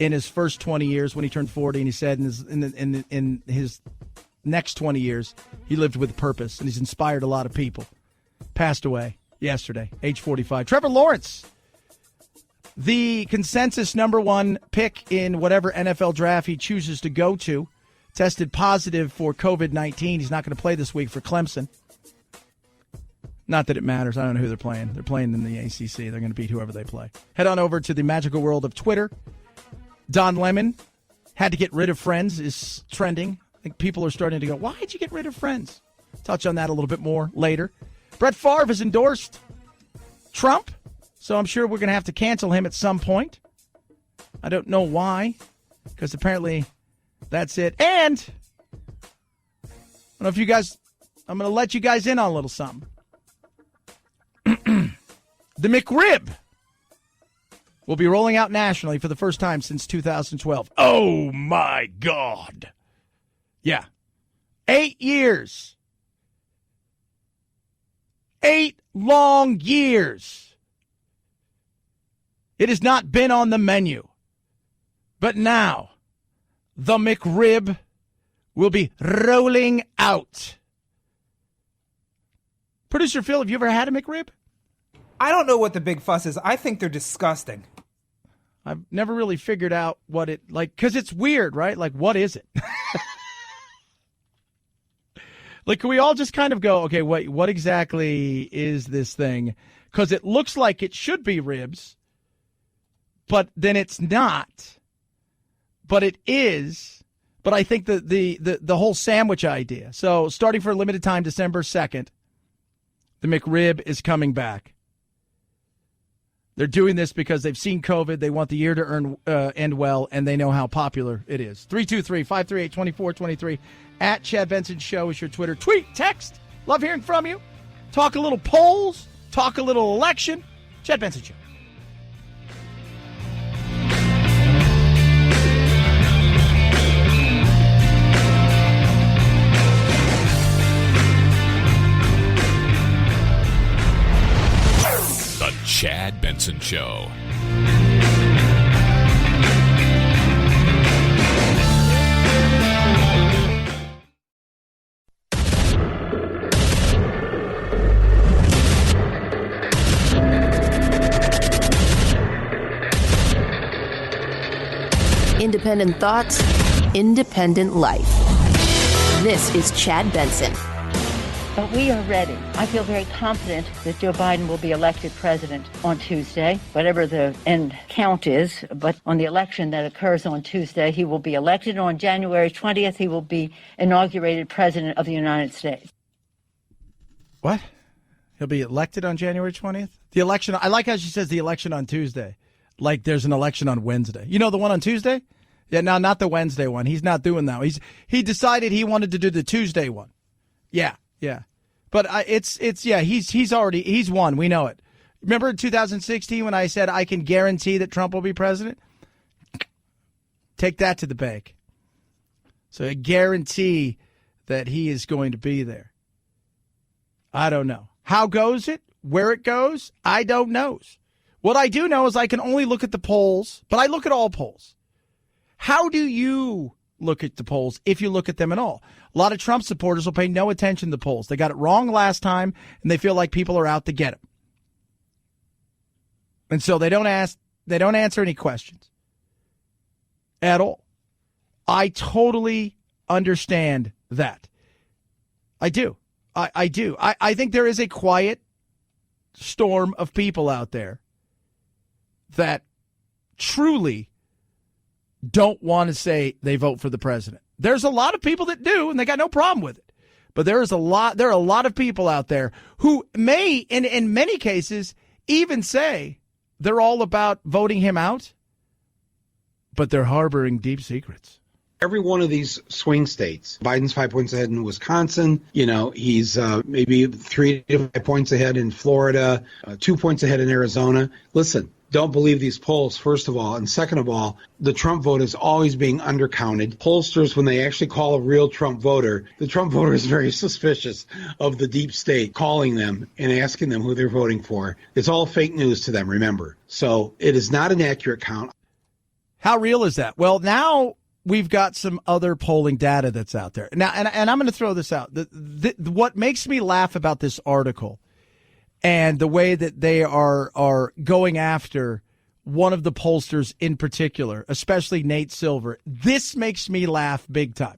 in his first 20 years when he turned 40, and he said in his next 20 years, he lived with purpose, and he's inspired a lot of people. Passed away yesterday, age 45. Trevor Lawrence, the consensus number one pick in whatever NFL draft he chooses to go to, tested positive for COVID-19. He's not going to play this week for Clemson. Not that it matters. I don't know who they're playing. They're playing in the ACC. They're going to beat whoever they play. Head on over to the magical world of Twitter. Don Lemon had to get rid of Friends is trending. I think people are starting to go, why did you get rid of Friends? Touch on that a little bit more later. Brett Favre has endorsed Trump, so I'm sure we're going to have to cancel him at some point. I don't know why, because apparently that's it. And I don't know if you guys, I'm going to let you guys in on a little something. The McRib will be rolling out nationally for the first time since 2012. Oh, my God. Yeah. 8 years. 8 long years. It has not been on the menu. But now, the McRib will be rolling out. Producer Phil, have you ever had a McRib? I don't know what the big fuss is. I think they're disgusting. I've never really figured out what it, like, because it's weird, right? Like, what is it? Like, can we all just kind of go, okay, what exactly is this thing? Because it looks like it should be ribs, but then it's not. But it is. But I think the whole sandwich idea. So starting for a limited time, December 2nd, the McRib is coming back. They're doing this because they've seen COVID. They want the year to end well, and they know how popular it is. 323-538-2423. At Chad Benson Show is your Twitter. Tweet, text. Love hearing from you. Talk a little polls. Talk a little election. Chad Benson Show. The Chad Benson Show. Independent thoughts, independent life. This is Chad Benson. But we are ready. I feel very confident that Joe Biden will be elected president on Tuesday, whatever the end count is. But on the election that occurs on Tuesday, he will be elected. On January 20th, he will be inaugurated president of the United States. What? He'll be elected on January 20th? The election, I like how she says the election on Tuesday. Like there's an election on Wednesday. You know the one on Tuesday? Yeah, no, not the Wednesday one. He's not doing that. He decided he wanted to do the Tuesday one. Yeah. But he's won. We know it. Remember in 2016 when I said I can guarantee that Trump will be president? Take that to the bank. So I guarantee that he is going to be there. I don't know. How goes it? Where it goes? I don't know. What I do know is I can only look at the polls, but I look at all polls. How do you look at the polls if you look at them at all? A lot of Trump supporters will pay no attention to the polls. They got it wrong last time, and they feel like people are out to get them. And so they don't answer any questions at all. I totally understand that. I do. I do. I think there is a quiet storm of people out there that truly don't want to say they vote for the president. There's a lot of people that do, and they got no problem with it. But there are a lot of people out there who may, in many cases, even say they're all about voting him out, but they're harboring deep secrets. Every one of these swing states, Biden's 5 points ahead in Wisconsin. He's maybe 3 to 5 points ahead in Florida, 2 points ahead in Arizona. Listen, don't believe these polls, first of all. And second of all, the Trump vote is always being undercounted. Pollsters, when they actually call a real Trump voter, the Trump voter is very suspicious of the deep state calling them and asking them who they're voting for. It's all fake news to them, remember. So it is not an accurate count. How real is that? Well, now we've got some other polling data that's out there. Now, and I'm going to throw this out. What makes me laugh about this article and the way that they are going after one of the pollsters in particular, especially Nate Silver, this makes me laugh big time.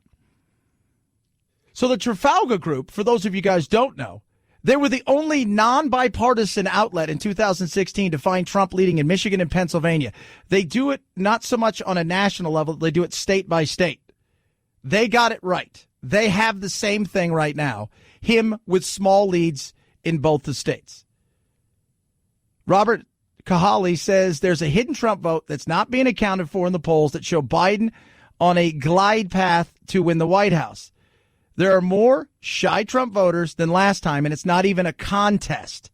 So the Trafalgar Group, for those of you guys don't know, they were the only non-bipartisan outlet in 2016 to find Trump leading in Michigan and Pennsylvania. They do it not so much on a national level, they do it state by state. They got it right. They have the same thing right now, him with small leads in both the states. Robert Kahali says there's a hidden Trump vote that's not being accounted for in the polls that show Biden on a glide path to win the White House. There are more shy Trump voters than last time, and it's not even a contest.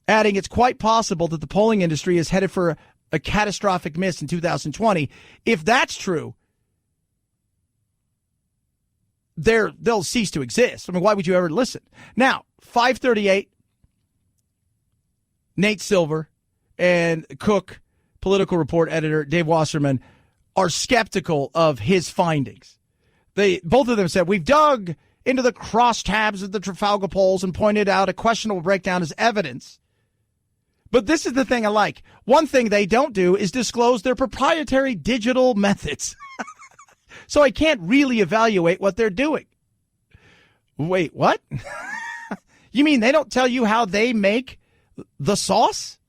Adding, it's quite possible that the polling industry is headed for a catastrophic miss in 2020. If that's true, they'll cease to exist. I mean, why would you ever listen? Now, 538, Nate Silver and Cook, political report editor Dave Wasserman, are skeptical of his findings. Both of them said, we've dug into the crosstabs of the Trafalgar polls and pointed out a questionable breakdown as evidence. But this is the thing I like. One thing they don't do is disclose their proprietary digital methods. So I can't really evaluate what they're doing. Wait, what? You mean they don't tell you how they make the sauce?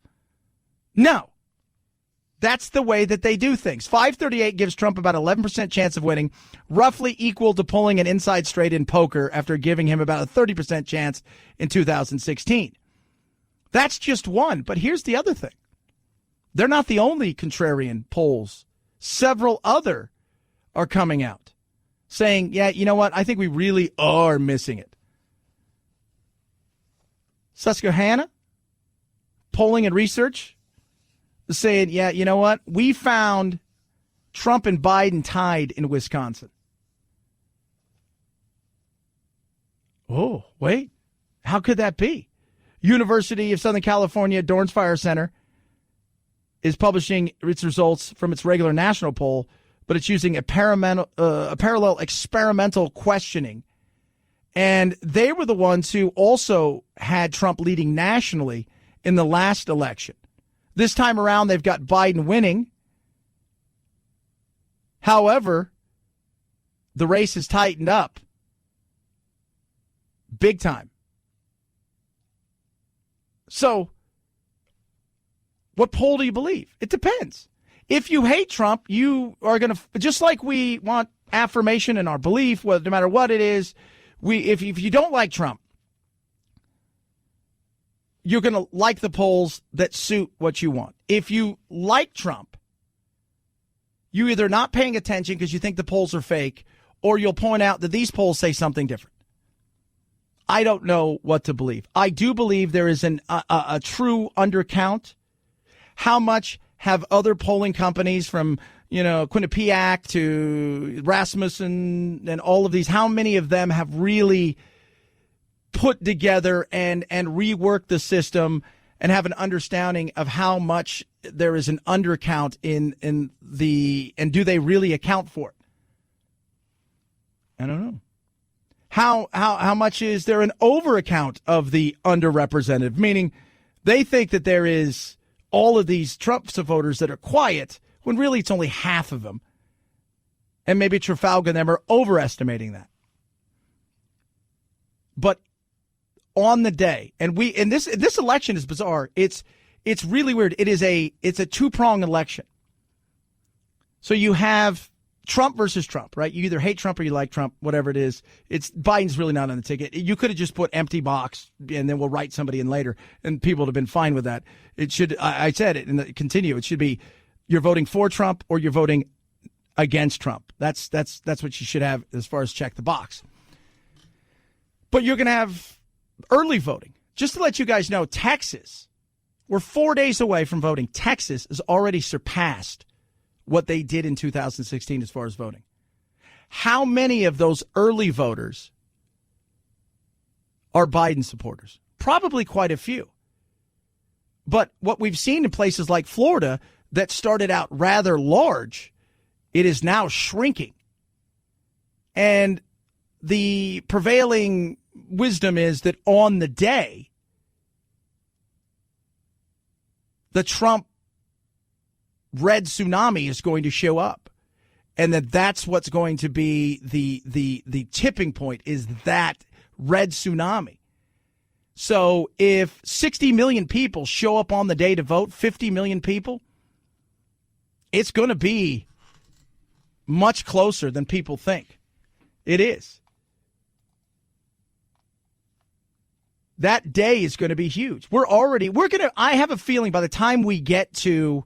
No. That's the way that they do things. 538 gives Trump about 11% chance of winning, roughly equal to pulling an inside straight in poker after giving him about a 30% chance in 2016. That's just one. But here's the other thing. They're not the only contrarian polls. Several other are coming out saying, yeah, you know what? I think we really are missing it. Susquehanna, polling and research, saying, yeah, you know what? We found Trump and Biden tied in Wisconsin. Oh, wait. How could that be? University of Southern California Dorn's Fire Center is publishing its results from its regular national poll, but it's using a parallel experimental questioning. And they were the ones who also had Trump leading nationally in the last election. This time around, they've got Biden winning. However, the race has tightened up big time. So, what poll do you believe? It depends. If you hate Trump, you are going to, just like we want affirmation in our belief, no matter what it is, if you don't like Trump, you're going to like the polls that suit what you want. If you like Trump, you're either not paying attention because you think the polls are fake, or you'll point out that these polls say something different. I don't know what to believe. I do believe there is a true undercount. How much have other polling companies from, Quinnipiac to Rasmussen and all of these, how many of them have really put together and reworked the system and have an understanding of how much there is an undercount and do they really account for it? I don't know. How much is there an overaccount of the underrepresented? Meaning they think that there is all of these Trump voters that are quiet when really it's only half of them. And maybe Trafalgar and them are overestimating that. But on the day, and this election is bizarre. It's really weird. It's a two-pronged election. So you have Trump versus Trump, right? You either hate Trump or you like Trump, whatever it is. Biden's really not on the ticket. You could have just put empty box and then we'll write somebody in later, and people would have been fine with that. It should, I said it and continue. It should be you're voting for Trump or you're voting against Trump. That's what you should have as far as check the box. But you're going to have early voting. Just to let you guys know, Texas, we're 4 days away from voting. Texas has already surpassed what they did in 2016 as far as voting. How many of those early voters are Biden supporters? Probably quite a few. But what we've seen in places like Florida that started out rather large, it is now shrinking. And the prevailing wisdom is that on the day, the Trump red tsunami is going to show up, and that's what's going to be the tipping point, is that red tsunami. So if 60 million people show up on the day to vote, 50 million people, it's going to be much closer than people think. It is. That day is going to be huge. I have a feeling by the time we get to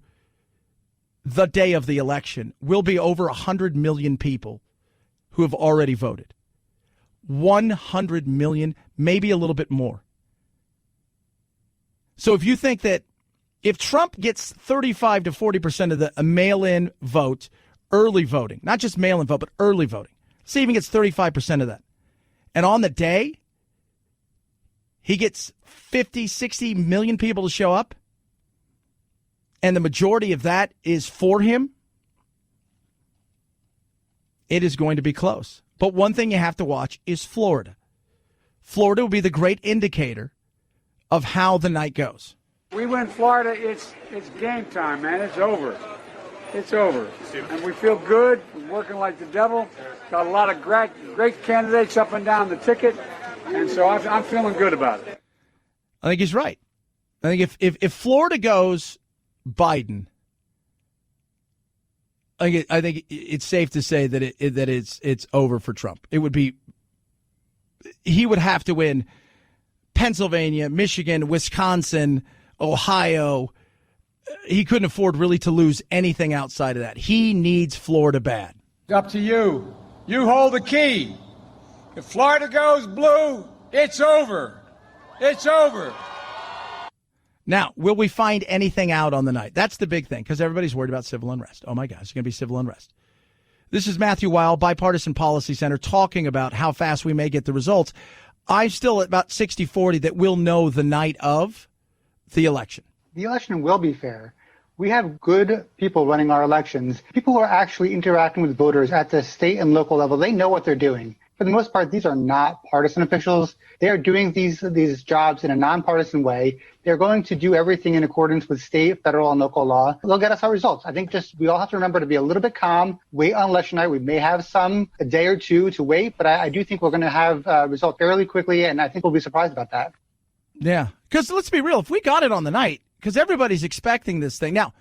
the day of the election, we'll be over 100 million people who have already voted. 100 million, maybe a little bit more. So if you think that if Trump gets 35 to 40% of the mail-in vote, early voting, not just mail-in vote, but early voting, say even gets 35% of that, and on the day, he gets 50, 60 million people to show up, and the majority of that is for him, it is going to be close. But one thing you have to watch is Florida. Florida will be the great indicator of how the night goes. We win Florida, it's game time, man. It's over. It's over. And we feel good. We're working like the devil. Got a lot of great candidates up and down the ticket. And so I'm feeling good about it. I think he's right. I think if Florida goes Biden, I think it's safe to say that it's over for Trump. He would have to win Pennsylvania, Michigan, Wisconsin, Ohio. He couldn't afford really to lose anything outside of that. He needs Florida bad. It's up to you. You hold the key. If Florida goes blue, it's over. It's over. Now, will we find anything out on the night? That's the big thing, because everybody's worried about civil unrest. Oh, my gosh, it's going to be civil unrest. This is Matthew Weil, Bipartisan Policy Center, talking about how fast we may get the results. I'm still at about 60-40 that we'll know the night of the election. The election will be fair. We have good people running our elections, people who are actually interacting with voters at the state and local level. They know what they're doing. For the most part, these are not partisan officials. They are doing these jobs in a nonpartisan way. They're going to do everything in accordance with state, federal, and local law. They'll get us our results. I think we all have to remember to be a little bit calm, wait on election night. We may have a day or two to wait, but I do think we're going to have results fairly quickly, and I think we'll be surprised about that. Yeah, because let's be real. If we got it on the night, because everybody's expecting this thing. Now,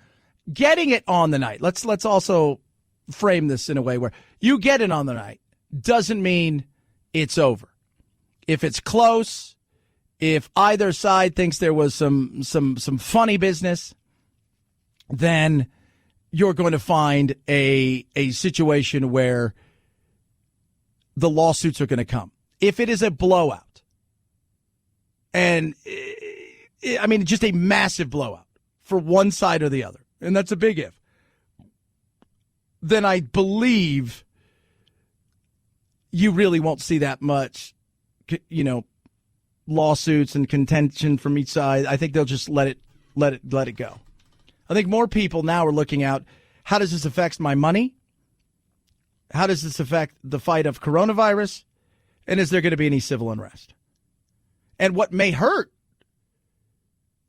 getting it on the night, let's also frame this in a way where you get it on the night doesn't mean it's over. If it's close, if either side thinks there was some funny business, then you're going to find a situation where the lawsuits are going to come. If it is a blowout, and I mean just a massive blowout for one side or the other, and that's a big if, then I believe you really won't see that much, lawsuits and contention from each side. I think they'll just let it go. I think more people now are looking out, how does this affect my money? How does this affect the fight of coronavirus? And is there going to be any civil unrest? And what may hurt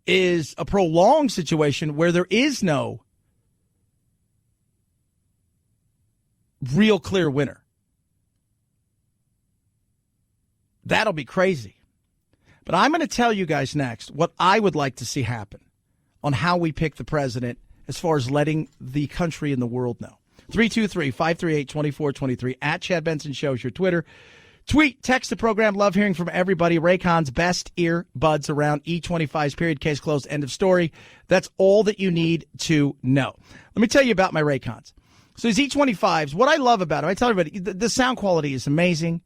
is a prolonged situation where there is no real clear winner. That'll be crazy. But I'm going to tell you guys next what I would like to see happen on how we pick the president as far as letting the country and the world know. 323-538-2423 at Chad Benson Show is your Twitter. Tweet, text the program. Love hearing from everybody. Raycon's best earbuds around. E25's period, case closed, end of story. That's all that you need to know. Let me tell you about my Raycons. So these E25s, what I love about them, I tell everybody, the sound quality is amazing.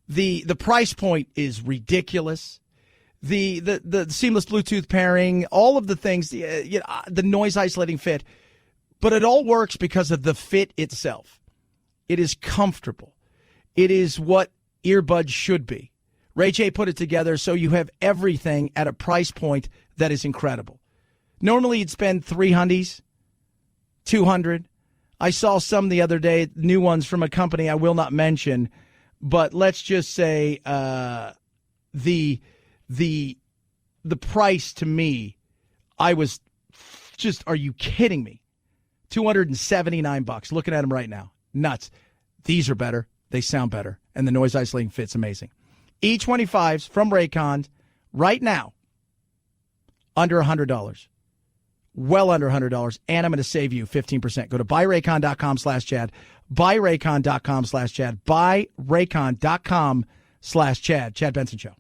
The price point is ridiculous. The seamless Bluetooth pairing, all of the things, the noise isolating fit. But it all works because of the fit itself. It is comfortable. It is what earbuds should be. Ray J put it together so you have everything at a price point that is incredible. Normally you'd spend $300, $200. I saw some the other day, new ones from a company I will not mention, but let's just say the price to me, I was just, are you kidding me? $279. Looking at them right now. Nuts. These are better. They sound better. And the noise isolating fit's amazing. E25s from Raycon right now, under $100. Well under $100. And I'm going to save you 15%. Go to buyraycon.com/Chad. Buyraycon.com/Chad. Buyraycon.com/Chad. Chad Benson Show.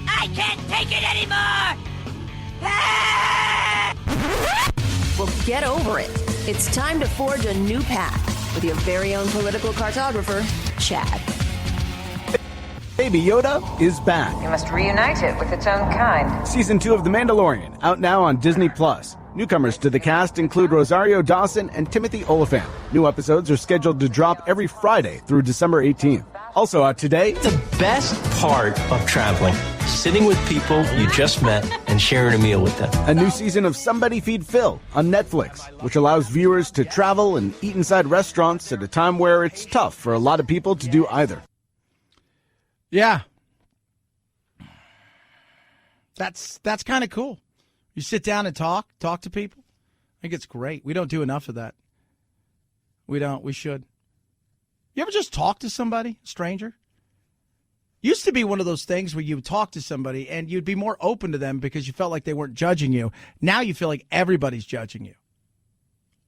I can't take it anymore! Well, get over it. It's time to forge a new path with your very own political cartographer, Chad. Baby Yoda is back. You must reunite it with its own kind. Season 2 of The Mandalorian, out now on Disney+. Newcomers to the cast include Rosario Dawson and Timothy Oliphant. New episodes are scheduled to drop every Friday through December 18th. Also out today, the best part of traveling, sitting with people you just met and sharing a meal with them. A new season of Somebody Feed Phil on Netflix, which allows viewers to travel and eat inside restaurants at a time where it's tough for a lot of people to do either. Yeah. That's kind of cool. You sit down and talk to people. I think it's great. We don't do enough of that. We don't. We should. You ever just talk to somebody, a stranger? Used to be one of those things where you would talk to somebody and you'd be more open to them because you felt like they weren't judging you. Now you feel like everybody's judging you.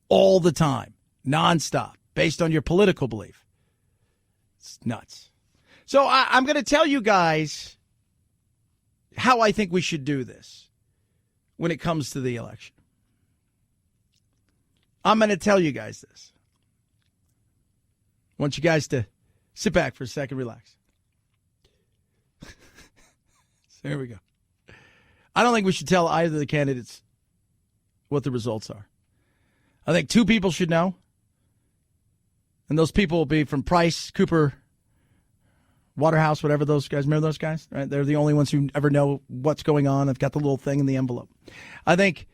All the time. Nonstop. Based on your political belief. It's nuts. So I'm going to tell you guys how I think we should do this when it comes to the election. I'm going to tell you guys this. I want you guys to sit back for a second, relax. So here we go. I don't think we should tell either of the candidates what the results are. I think two people should know. And those people will be from Price, Cooper, Waterhouse, whatever those guys. Remember those guys? Right? They're the only ones who ever know what's going on. They've got the little thing in the envelope. I think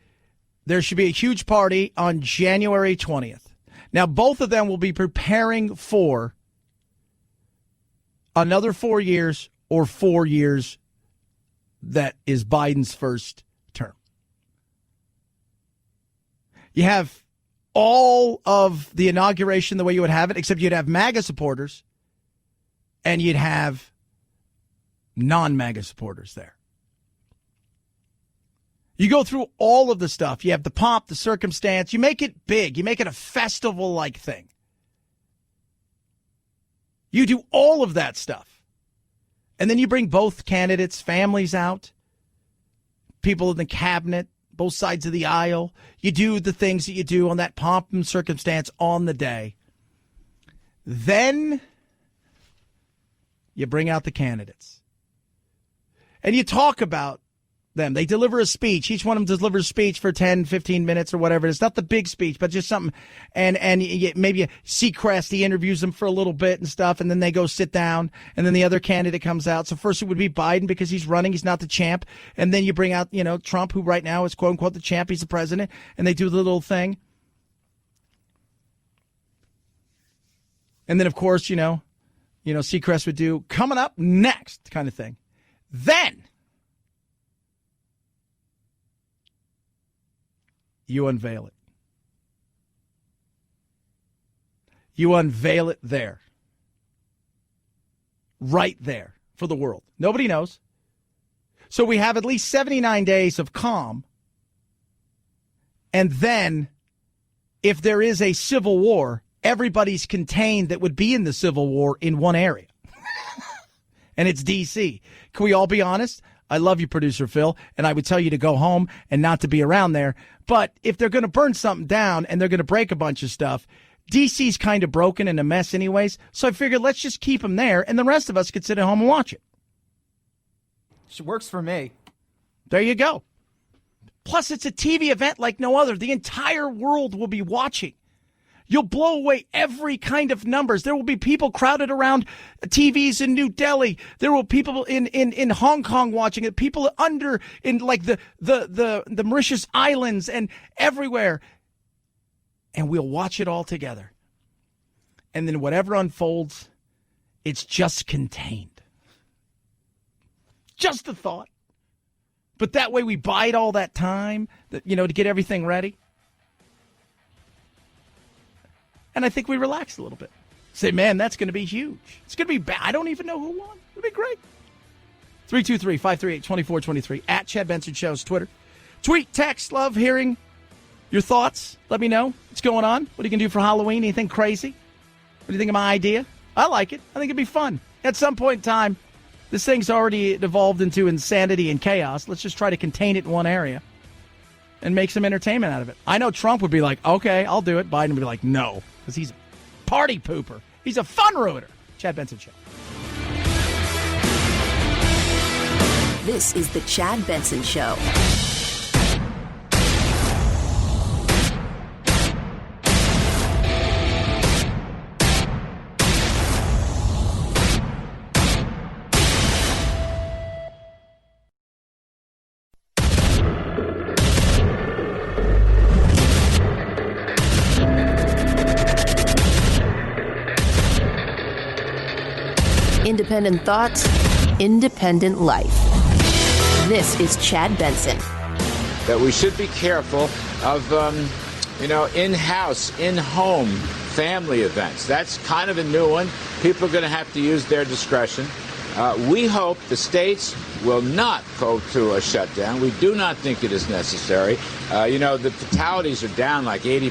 there should be a huge party on January 20th. Now, both of them will be preparing for another 4 years or 4 years that is Biden's first term. You have all of the inauguration the way you would have it, except you'd have MAGA supporters and you'd have non-MAGA supporters there. You go through all of the stuff. You have the pomp, the circumstance. You make it big. You make it a festival-like thing. You do all of that stuff. And then you bring both candidates' families out, people in the cabinet, both sides of the aisle. You do the things that you do on that pomp and circumstance on the day. Then you bring out the candidates. And you talk about them. They deliver a speech. Each one of them delivers a speech for 10, 15 minutes or whatever. It's not the big speech, but just something. And maybe Seacrest, he interviews them for a little bit and stuff, and then they go sit down, and then the other candidate comes out. So first it would be Biden because he's running. He's not the champ. And then you bring out, Trump, who right now is quote-unquote the champ. He's the president. And they do the little thing. And then, of course, Seacrest would do coming up next kind of thing. Then you unveil it. You unveil it there. Right there for the world. Nobody knows. So we have at least 79 days of calm. And then, if there is a civil war, everybody's contained that would be in the Civil War in one area. And it's D.C. Can we all be honest? I love you, Producer Phil, and I would tell you to go home and not to be around there. But if they're going to burn something down and they're going to break a bunch of stuff, D.C.'s kind of broken and a mess anyways. So I figured let's just keep them there, and the rest of us could sit at home and watch it. It works for me. There you go. Plus, it's a TV event like no other. The entire world will be watching. You'll blow away every kind of numbers. There will be people crowded around TVs in New Delhi. There will be people in Hong Kong watching it. People in like the Mauritius Islands and everywhere. And we'll watch it all together. And then whatever unfolds, it's just contained. Just a thought. But that way we bide all that time, to get everything ready. And I think we relax a little bit. Say, man, that's going to be huge. It's going to be bad. I don't even know who won. It'll be great. 323-538-2423 at Chad Benson Show's Twitter. Tweet, text, love hearing your thoughts. Let me know what's going on. What are you going to do for Halloween? Anything crazy? What do you think of my idea? I like it. I think it'd be fun. At some point in time, this thing's already evolved into insanity and chaos. Let's just try to contain it in one area and make some entertainment out of it. I know Trump would be like, okay, I'll do it. Biden would be like, no, because he's a party pooper. He's a fun ruiner. Chad Benson Show. This is the Chad Benson Show. Independent thoughts, independent life. This is Chad Benson. That we should be careful of, in-house, in-home family events. That's kind of a new one. People are going to have to use their discretion. We hope the states will not go to a shutdown. We do not think it is necessary. The fatalities are down like 80%,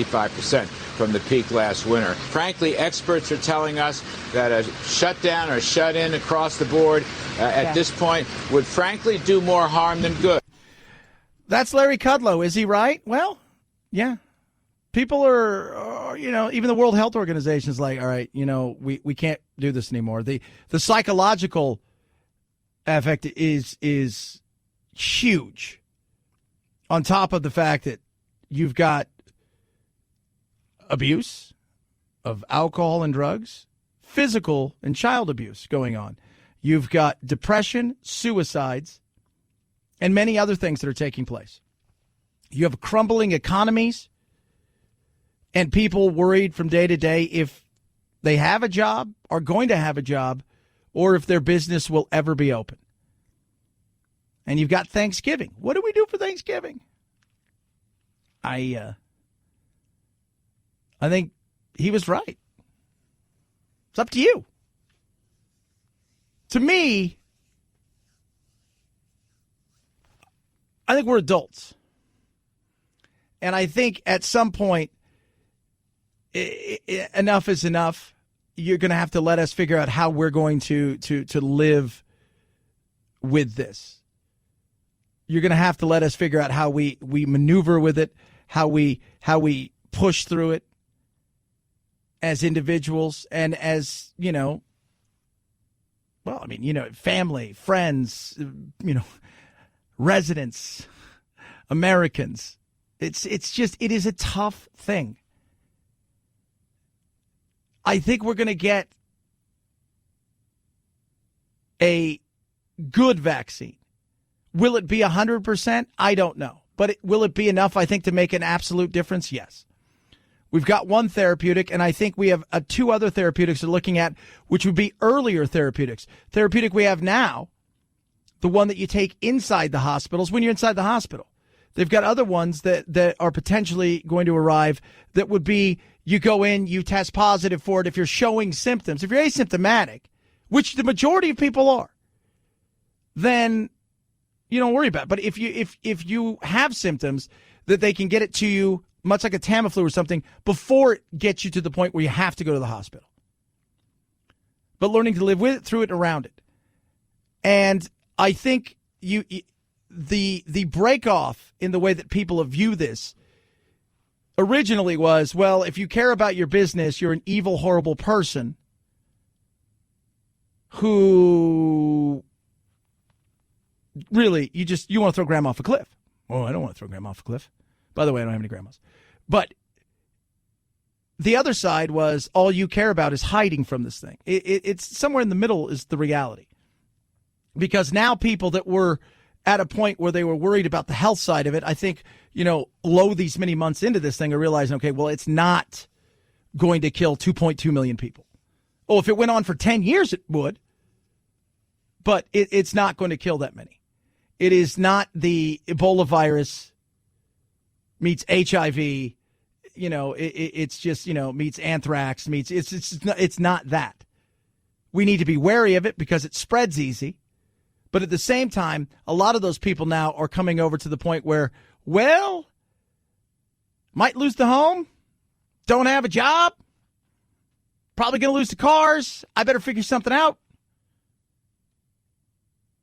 85% from the peak last winter. Frankly, experts are telling us that a shutdown or shut-in across the board at this point would frankly do more harm than good. That's Larry Kudlow. Is he right? Well, yeah. People are, even the World Health Organization is like, all right, we can't do this anymore. The psychological effect is huge. On top of the fact that you've got abuse of alcohol and drugs, physical and child abuse going on. You've got depression, suicides, and many other things that are taking place. You have crumbling economies and people worried from day to day if they have a job, are going to have a job, or if their business will ever be open. And you've got Thanksgiving. What do we do for Thanksgiving? I think he was right. It's up to you. To me, I think we're adults. And I think at some point, enough is enough. You're going to have to let us figure out how we're going to live with this. You're going to have to let us figure out how we maneuver with it, how we push through it as individuals and as, family, friends, residents, Americans. It is a tough thing. I think we're going to get a good vaccine. Will it be 100%? I don't know. But will it be enough, I think, to make an absolute difference? Yes. We've got one therapeutic, and I think we have two other therapeutics we're looking at, which would be earlier therapeutics. Therapeutic we have now, the one that you take inside the hospitals when you're inside the hospital. They've got other ones that are potentially going to arrive that would be you go in, you test positive for it if you're showing symptoms. If you're asymptomatic, which the majority of people are, then you don't worry about it. But if you have symptoms, that they can get it to you, much like a Tamiflu or something, before it gets you to the point where you have to go to the hospital. But learning to live with it, through it, around it. And I think the break off in the way that people view this originally was, well, if you care about your business, you're an evil, horrible person who really, you want to throw grandma off a cliff. Oh, I don't want to throw grandma off a cliff. By the way, I don't have any grandmas. But the other side was all you care about is hiding from this thing. It's somewhere in the middle is the reality. Because now people that were at a point where they were worried about the health side of it, I think, low these many months into this thing are realizing, okay, well, it's not going to kill 2.2 million people. Oh, if it went on for 10 years, it would. But it's not going to kill that many. It is not the Ebola virus meets HIV, it's just, meets anthrax, it's not that. We need to be wary of it because it spreads easy. But at the same time, a lot of those people now are coming over to the point where, well, might lose the home, don't have a job, probably going to lose the cars. I better figure something out.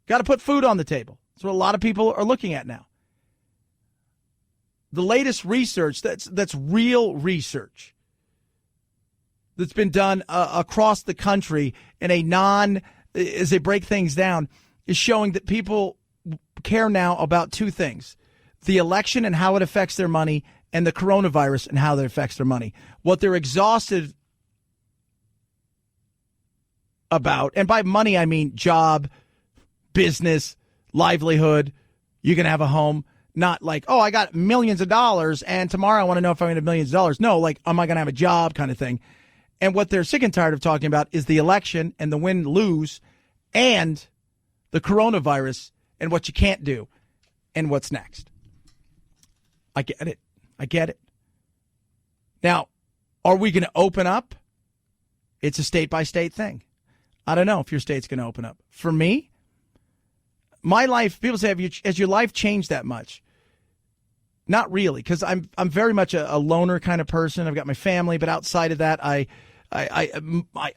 Got to put food on the table. That's what a lot of people are looking at now. The latest research, that's real research, that's been done across the country as they break things down, is showing that people care now about two things: the election and how it affects their money, and the coronavirus and how that affects their money. What they're exhausted about, and by money I mean job, business, livelihood, you can have a home. Not like, oh, I got millions of dollars and tomorrow I want to know if I'm going to have millions of dollars. No, like, am I going to have a job kind of thing. And what they're sick and tired of talking about is the election and the win-lose and the coronavirus and what you can't do and what's next. I get it. Now, are we going to open up? It's a state-by-state thing. I don't know if your state's going to open up. For me, my life, people say, has your life changed that much? Not really, because I'm very much a loner kind of person. I've got my family, but outside of that,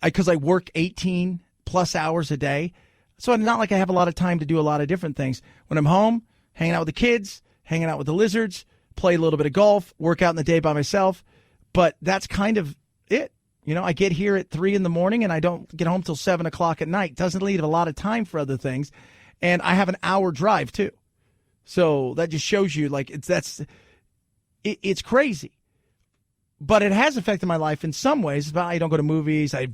because I work 18 plus hours a day, so it's not like I have a lot of time to do a lot of different things. When I'm home, hanging out with the kids, hanging out with the lizards, play a little bit of golf, work out in the day by myself, but that's kind of it. I get here at 3 a.m. and I don't get home till 7 o'clock at night. Doesn't leave a lot of time for other things. And I have an hour drive, too. So that just shows you, like, it's crazy. But it has affected my life in some ways. I don't go to movies. I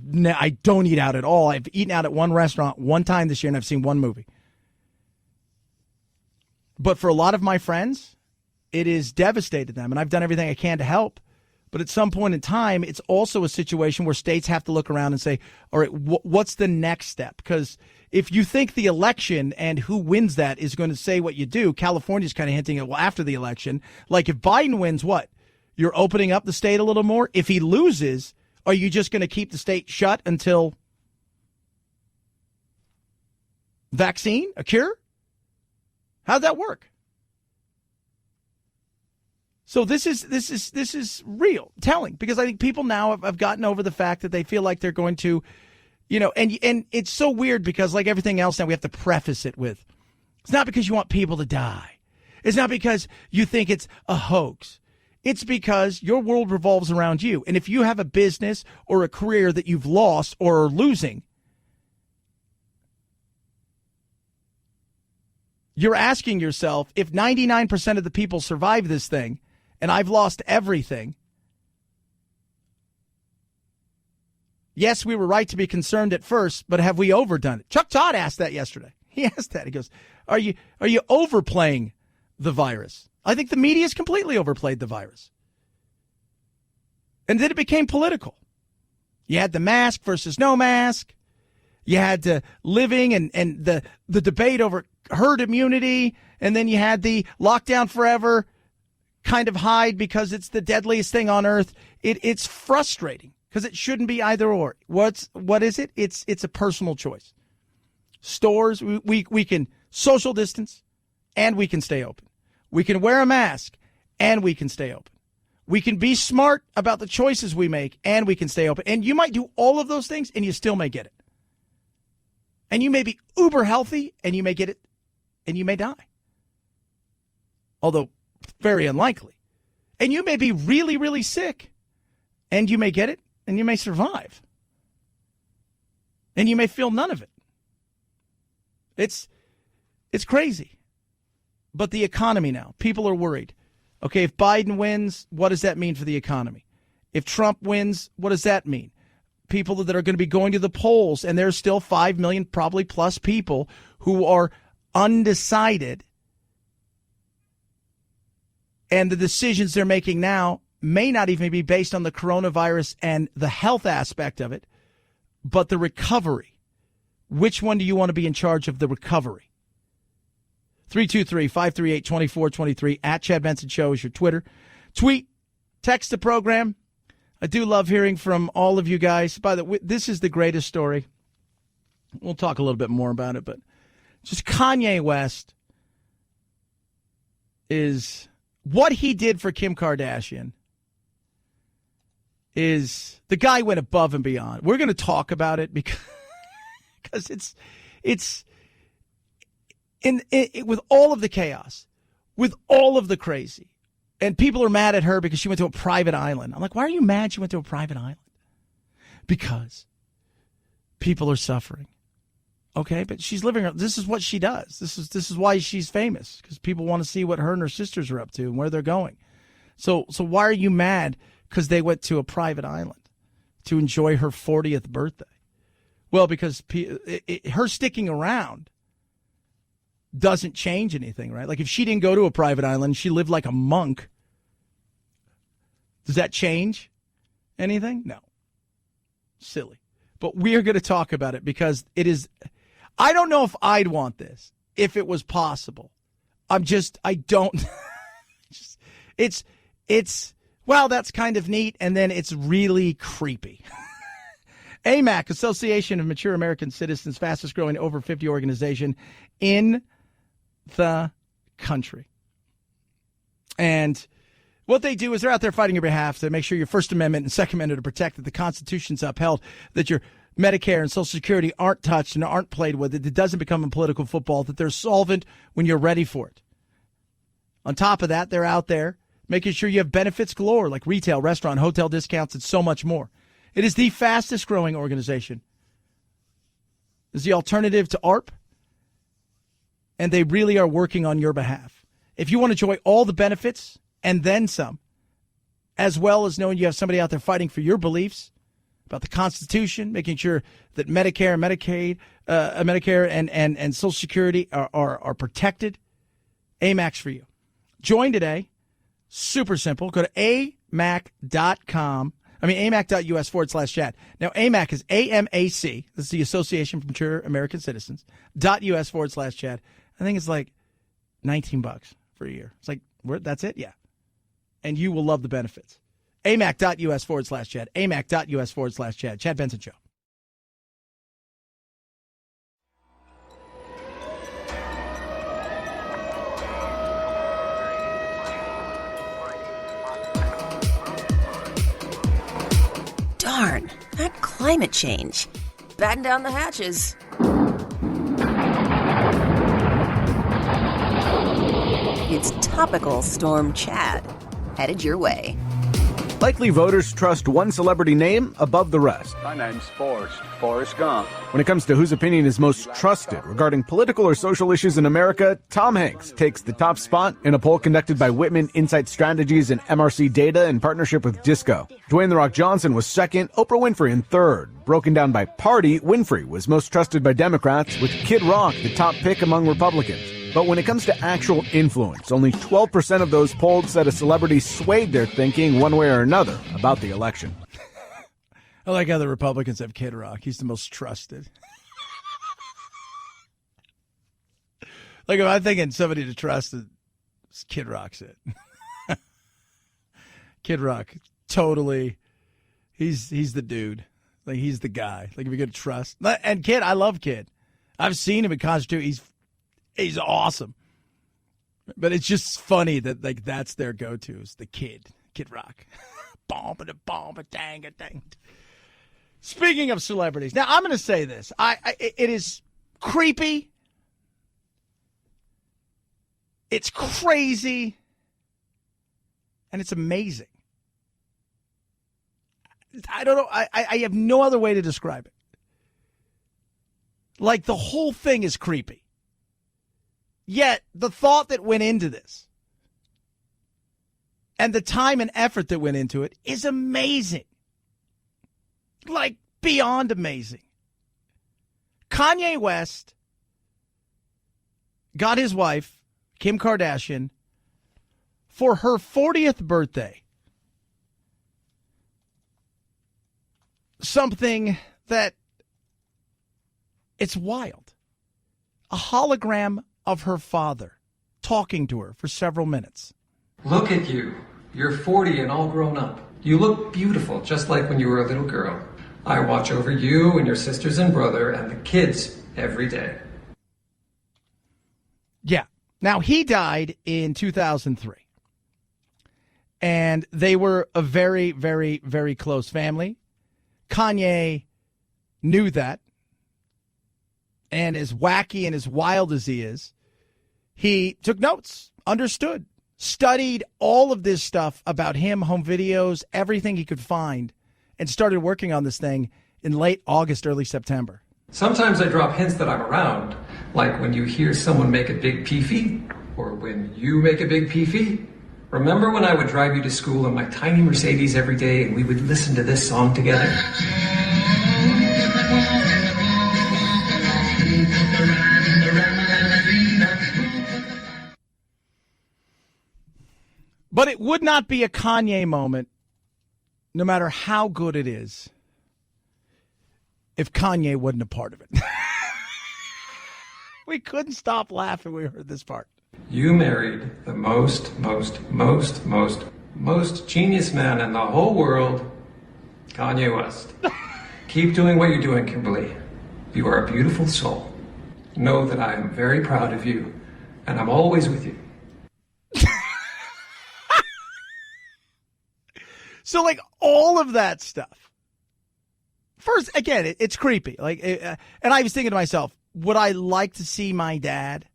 don't eat out at all. I've eaten out at one restaurant one time this year, and I've seen one movie. But for a lot of my friends, it has devastated them, and I've done everything I can to help. But at some point in time, it's also a situation where states have to look around and say, all right, what's the next step? Because if you think the election and who wins that is going to say what you do, California's kind of hinting at, well, after the election, like if Biden wins, what? You're opening up the state a little more? If he loses, are you just going to keep the state shut until vaccine, a cure? How'd that work? So this is real, telling, because I think people now have gotten over the fact that they feel like they're going to, and it's so weird because like everything else now we have to preface it with, it's not because you want people to die. It's not because you think it's a hoax. It's because your world revolves around you. And if you have a business or a career that you've lost or are losing, you're asking yourself, if 99% of the people survive this thing and I've lost everything, yes, we were right to be concerned at first, but have we overdone it? Chuck Todd asked that yesterday. He asked that. He goes, are you overplaying the virus? I think the media has completely overplayed the virus. And then it became political. You had the mask versus no mask. You had living and the debate over herd immunity. And then you had the lockdown forever kind of hide because it's the deadliest thing on earth. It's frustrating because it shouldn't be either or. What is it? It's a personal choice. Stores, we can social distance and we can stay open. We can wear a mask, and we can stay open. We can be smart about the choices we make, and we can stay open. And you might do all of those things, and you still may get it. And you may be uber healthy, and you may get it, and you may die. Although, very unlikely. And you may be really, really sick, and you may get it, and you may survive. And you may feel none of it. It's crazy. But the economy now, people are worried. Okay, if Biden wins, what does that mean for the economy? If Trump wins, what does that mean? People that are going to be going to the polls, and there's still 5 million probably plus people who are undecided. And the decisions they're making now may not even be based on the coronavirus and the health aspect of it, but the recovery. Which one do you want to be in charge of the recovery? 323-538-2423 at Chad Benson Show is your Twitter. Tweet, text the program. I do love hearing from all of you guys. By the way, this is the greatest story. We'll talk a little bit more about it, but just Kanye West is what he did for Kim Kardashian is the guy went above and beyond. We're going to talk about it because it's with all of the chaos, with all of the crazy, and people are mad at her because she went to a private island. I'm like, why are you mad she went to a private island? Because people are suffering. Okay, but she's living. This is what she does. This is why she's famous, because people want to see what her and her sisters are up to and where they're going. So why are you mad because they went to a private island to enjoy her 40th birthday? Well, because her sticking around doesn't change anything, right? Like if she didn't go to a private island, she lived like a monk. Does that change anything? No. Silly. But we are going to talk about it because it is, I don't know if I'd want this if it was possible. I don't, it's, well, that's kind of neat. And then it's really creepy. AMAC, Association of Mature American Citizens, fastest growing over 50 organization in the country. And what they do is they're out there fighting your behalf to make sure your First Amendment and Second Amendment are protected, the Constitution's upheld, that your Medicare and Social Security aren't touched and aren't played with, that it doesn't become a political football, that they're solvent when you're ready for it. On top of that, they're out there making sure you have benefits galore, like retail, restaurant, hotel discounts, and so much more. It is the fastest growing organization. It's the alternative to ARP, and they really are working on your behalf. If you want to enjoy all the benefits and then some, as well as knowing you have somebody out there fighting for your beliefs about the Constitution, making sure that Medicare and Medicaid, Medicare and Social Security are protected, AMAC's for you. Join today. Super simple. Go to amac.com. amac.us/chat. Now, AMAC is AMAC. This is the Association for Mature American Citizens. .us/chat. I think it's like $19 for a year. It's like, that's it? Yeah. And you will love the benefits. amac.us/chat. amac.us/chat. Chad Benson Show. climate change. Batten down the hatches. It's Topical Storm Chad, headed your way. Likely voters trust one celebrity name above the rest. My name's Forrest Gump. When it comes to whose opinion is most trusted regarding political or social issues in America, Tom Hanks takes the top spot in a poll conducted by Whitman Insight Strategies and MRC Data in partnership with Disco. Dwayne "The Rock" Johnson was second, Oprah Winfrey in third. Broken down by party, Winfrey was most trusted by Democrats, with Kid Rock the top pick among Republicans. But when it comes to actual influence, only 12% of those polled said a celebrity swayed their thinking one way or another about the election. I like how the Republicans have Kid Rock. He's the most trusted. Like, if I'm thinking somebody to trust, Kid Rock's it. Kid Rock, totally. He's the dude. Like, he's the guy. Like, if you're going to trust. And Kid, I love Kid. I've seen him in concert, too. He's awesome. But it's just funny that, like, that's their go-to, is the Kid Rock. Dang. Speaking of celebrities, now I'm going to say this. It is creepy. It's crazy. And it's amazing. I don't know. I have no other way to describe it. Like, the whole thing is creepy. Yet, the thought that went into this and the time and effort that went into it is amazing. Like, beyond amazing. Kanye West got his wife, Kim Kardashian, for her 40th birthday. Something that, it's wild. A hologram of her father talking to her for several minutes. Look at you. You're 40 and all grown up. You look beautiful, just like when you were a little girl. I watch over you and your sisters and brother and the kids every day. Yeah. Now, he died in 2003. And they were a very, very, very close family. Kanye knew that. And as wacky and as wild as he is, he took notes, understood, studied all of this stuff about him, home videos, everything he could find, and started working on this thing in late August, early September. Sometimes I drop hints that I'm around, like when you hear someone make a big peefee, or when you make a big peefee. Remember when I would drive you to school in my tiny Mercedes every day and we would listen to this song together? But it would not be a Kanye moment, no matter how good it is, if Kanye wasn't a part of it. We couldn't stop laughing when we heard this part. You married the most genius man in the whole world, Kanye West. Keep doing what you're doing, Kimberly. You are a beautiful soul. Know that I am very proud of you, and I'm always with you. So, like, all of that stuff. First, again, it's creepy. Like, and I was thinking to myself, would I like to see my dad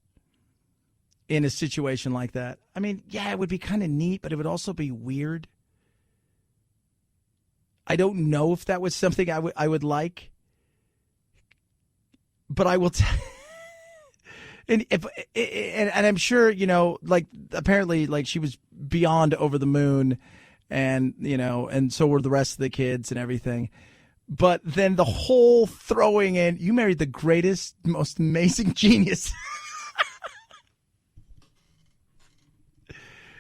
in a situation like that? I mean, yeah, it would be kind of neat, but it would also be weird. I don't know if that was something I would like. But I will and I'm sure, you know, like, apparently, like, she was beyond over the moon. And, you know, and so were the rest of the kids and everything. But then the whole throwing in, you married the greatest, most amazing genius.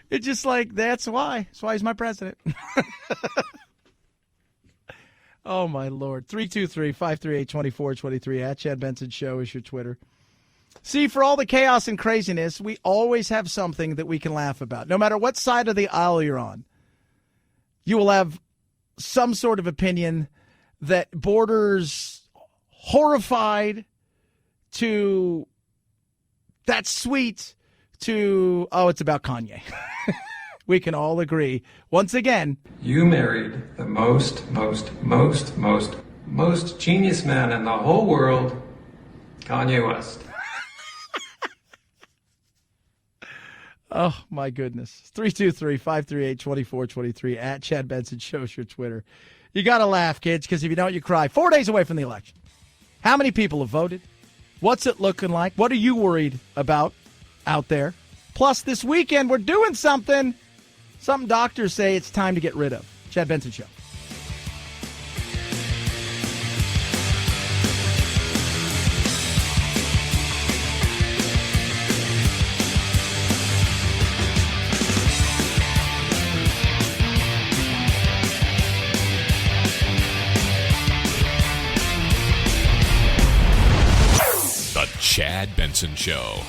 It's just like, that's why. That's why he's my president. Oh, my Lord. 323-538-2423 at Chad Benson Show is your Twitter. See, for all the chaos and craziness, we always have something that we can laugh about. No matter what side of the aisle you're on. You will have some sort of opinion that borders horrified to that's sweet to, oh, it's about Kanye. We can all agree. Once again, you married the most most genius man in the whole world, Kanye West. Oh, my goodness. 323-538-2423 at Chad Benson Show's your Twitter. You got to laugh, kids, because if you don't, you cry. 4 days away from the election. How many people have voted? What's it looking like? What are you worried about out there? Plus, this weekend, we're doing something doctors say it's time to get rid of. Chad Benson Show. The Chad Benson Show.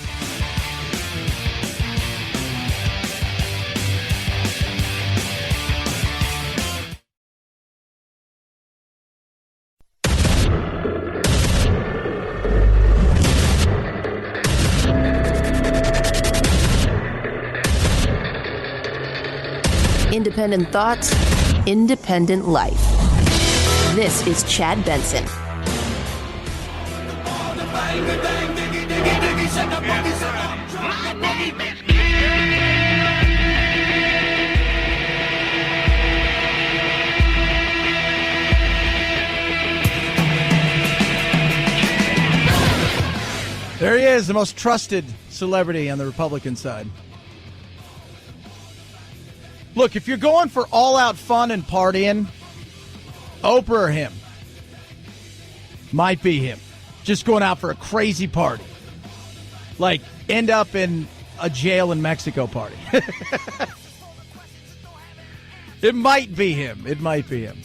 Independent thoughts, independent life. This is Chad Benson. There he is, the most trusted celebrity on the Republican side. Look, if you're going for all-out fun and partying, Oprah or him. Might be him. Just going out for a crazy party. Like, end up in a jail in Mexico party. It might be him. It might be him.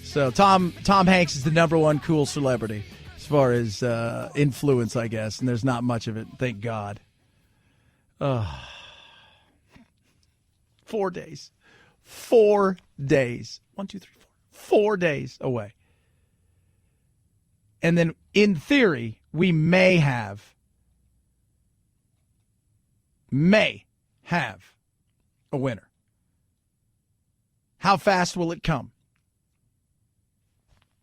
So Tom Hanks is the number one cool celebrity as far as influence, I guess, and there's not much of it, thank God. 4 days. 4 days. 1, 2, 3, 4. 4 days away. And then, in theory, we may have a winner. How fast will it come?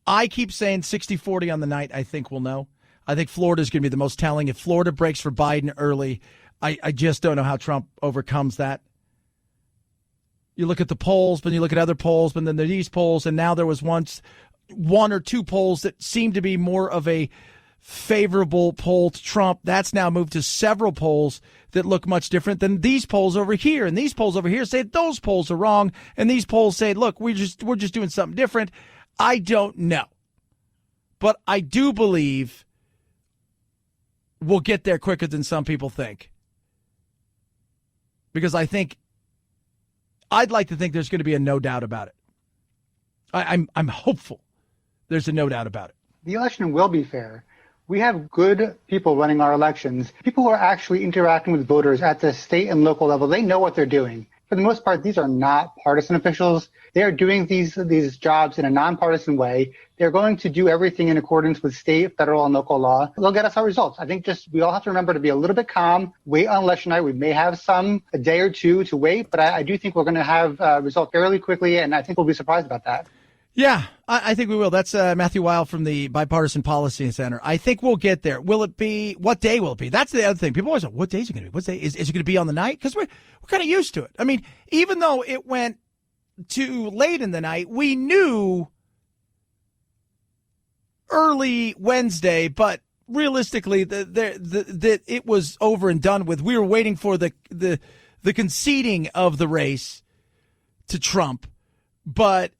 I keep saying 60-40 on the night. I think we'll know. I think Florida's going to be the most telling. If Florida breaks for Biden early, I just don't know how Trump overcomes that. You look at the polls, but you look at other polls, but then there are these polls, and now there was once one or two polls that seemed to be more of a favorable poll to Trump. That's now moved to several polls that look much different than these polls over here. And these polls over here say those polls are wrong, and these polls say, look, we're just doing something different. I don't know. But I do believe we'll get there quicker than some people think. Because I'd like to think there's going to be a no doubt about it. I'm hopeful there's a no doubt about it. The election will be fair. We have good people running our elections, people who are actually interacting with voters at the state and local level. They know what they're doing. For the most part, these are not partisan officials. They are doing these jobs in a nonpartisan way. They're going to do everything in accordance with state, federal, and local law. They'll get us our results. I think we all have to remember to be a little bit calm, wait on election night. We may have a day or two to wait, but I do think we're going to have results fairly quickly, and I think we'll be surprised about that. Yeah, I think we will. That's Matthew Weil from the Bipartisan Policy Center. I think we'll get there. Will it be? What day will it be? That's the other thing. People always say, what day is it going to be? What day is it going to be on the night? Because we're kind of used to it. I mean, even though it went too late in the night, we knew early Wednesday, but realistically, that it was over and done with. We were waiting for the conceding of the race to Trump. But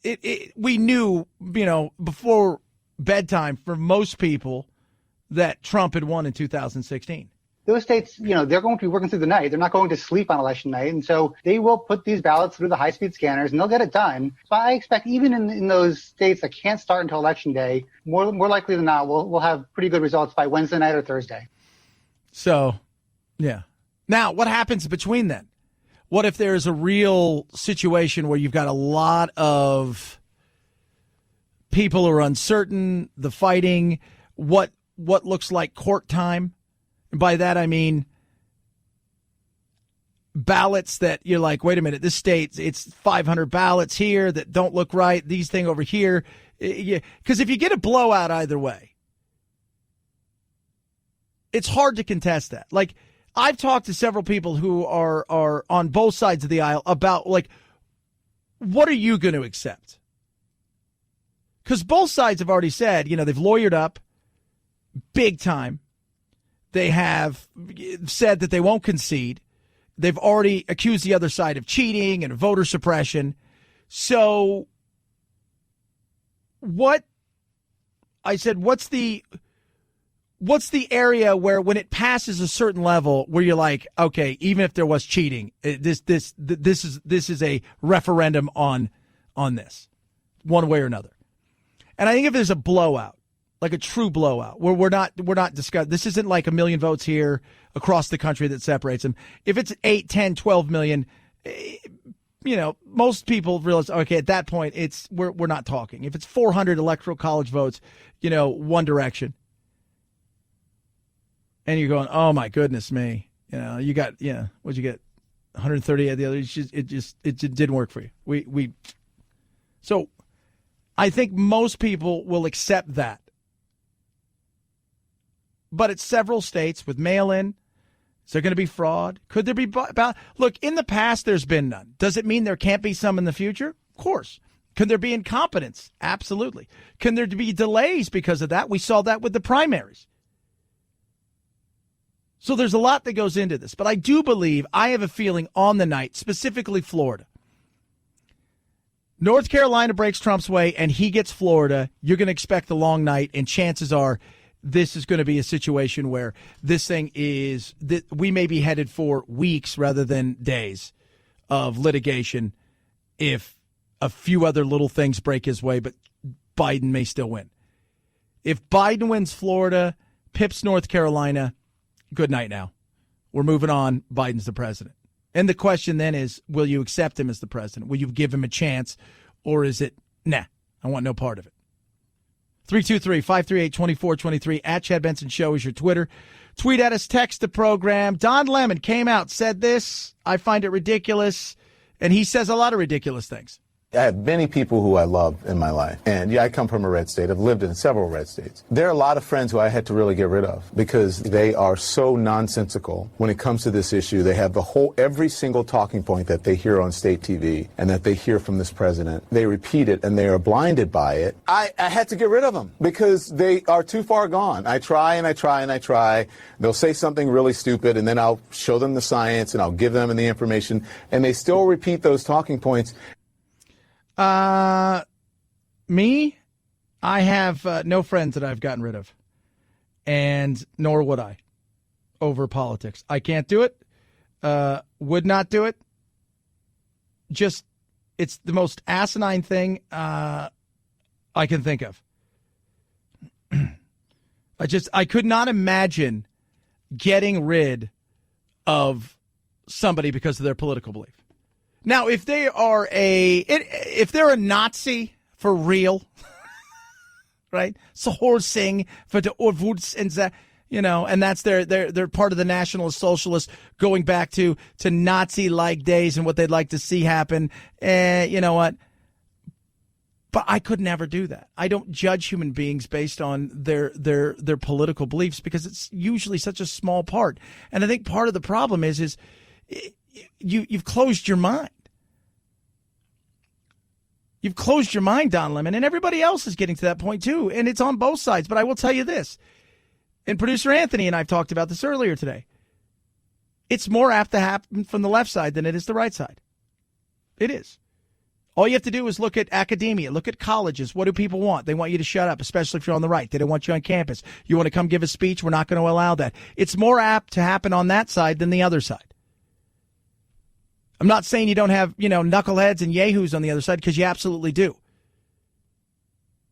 we knew, before bedtime for most people that Trump had won in 2016. Those states, they're going to be working through the night. They're not going to sleep on election night. And so they will put these ballots through the high-speed scanners, and they'll get it done. So I expect even in those states that can't start until election day, more likely than not, we'll have pretty good results by Wednesday night or Thursday. So, yeah. Now, what happens between then? What if there's a real situation where you've got a lot of people who are uncertain, the fighting, what looks like court time? And by that I mean ballots that you're like, wait a minute, this state, it's 500 ballots here that don't look right. These thing over here Because if you get a blowout either way, it's hard to contest that. Like, I've talked to several people who are on both sides of the aisle about, like, what are you going to accept? Because both sides have already said, they've lawyered up big time. They have said that they won't concede. They've already accused the other side of cheating and voter suppression. So what's the area where when it passes a certain level where you're like, okay, even if there was cheating, this is a referendum on this one way or another. And I think if there's a blowout, like a true blowout, where we're not discussing, this isn't like a million votes here across the country that separates them. If it's 8, 10, 12 million, most people realize, okay, at that point, we're not talking. If it's 400 electoral college votes, one direction. And you're going, oh my goodness me. You got, what'd you get? 130 at the other. It just didn't work for you. So I think most people will accept that. But it's several states with mail-in. Is there going to be fraud? Could there be? Look, in the past, there's been none. Does it mean there can't be some in the future? Of course. Can there be incompetence? Absolutely. Can there be delays because of that? We saw that with the primaries. So there's a lot that goes into this. But I do believe, I have a feeling on the night, specifically Florida. North Carolina breaks Trump's way and he gets Florida. You're going to expect a long night, and chances are this is going to be a situation where this thing is that we may be headed for weeks rather than days of litigation if a few other little things break his way, but Biden may still win. If Biden wins Florida, pips North Carolina, good night now. We're moving on. Biden's the president. And the question then is, will you accept him as the president? Will you give him a chance? Or is it, nah, I want no part of it? 323-538-2423 at Chad Benson Show is your Twitter. Tweet at us, text the program. Don Lemon came out, said this. I find it ridiculous. And he says a lot of ridiculous things. I have many people who I love in my life. And yeah, I come from a red state. I've lived in several red states. There are a lot of friends who I had to really get rid of because they are so nonsensical when it comes to this issue. They have every single talking point that they hear on state TV and that they hear from this president. They repeat it and they are blinded by it. I had to get rid of them because they are too far gone. I try and I try and I try. They'll say something really stupid and then I'll show them the science and I'll give them the information and they still repeat those talking points. Me, I have no friends that I've gotten rid of, and nor would I over politics. I can't do it, would not do it. Just, it's the most asinine thing I can think of. I could not imagine getting rid of somebody because of their political belief. Now, if they're a Nazi for real, right? Sohorsing for the Orvuts and and that's they're part of the Nationalist Socialists going back to Nazi-like days and what they'd like to see happen. You know what? But I could never do that. I don't judge human beings based on their political beliefs because it's usually such a small part. And I think part of the problem is you've closed your mind. You've closed your mind, Don Lemon, and everybody else is getting to that point too, and it's on both sides. But I will tell you this, and producer Anthony and I have talked about this earlier today, it's more apt to happen from the left side than it is the right side. It is. All you have to do is look at academia, look at colleges. What do people want? They want you to shut up, especially if you're on the right. They don't want you on campus. You want to come give a speech? We're not going to allow that. It's more apt to happen on that side than the other side. I'm not saying you don't have, knuckleheads and yahoos on the other side, because you absolutely do.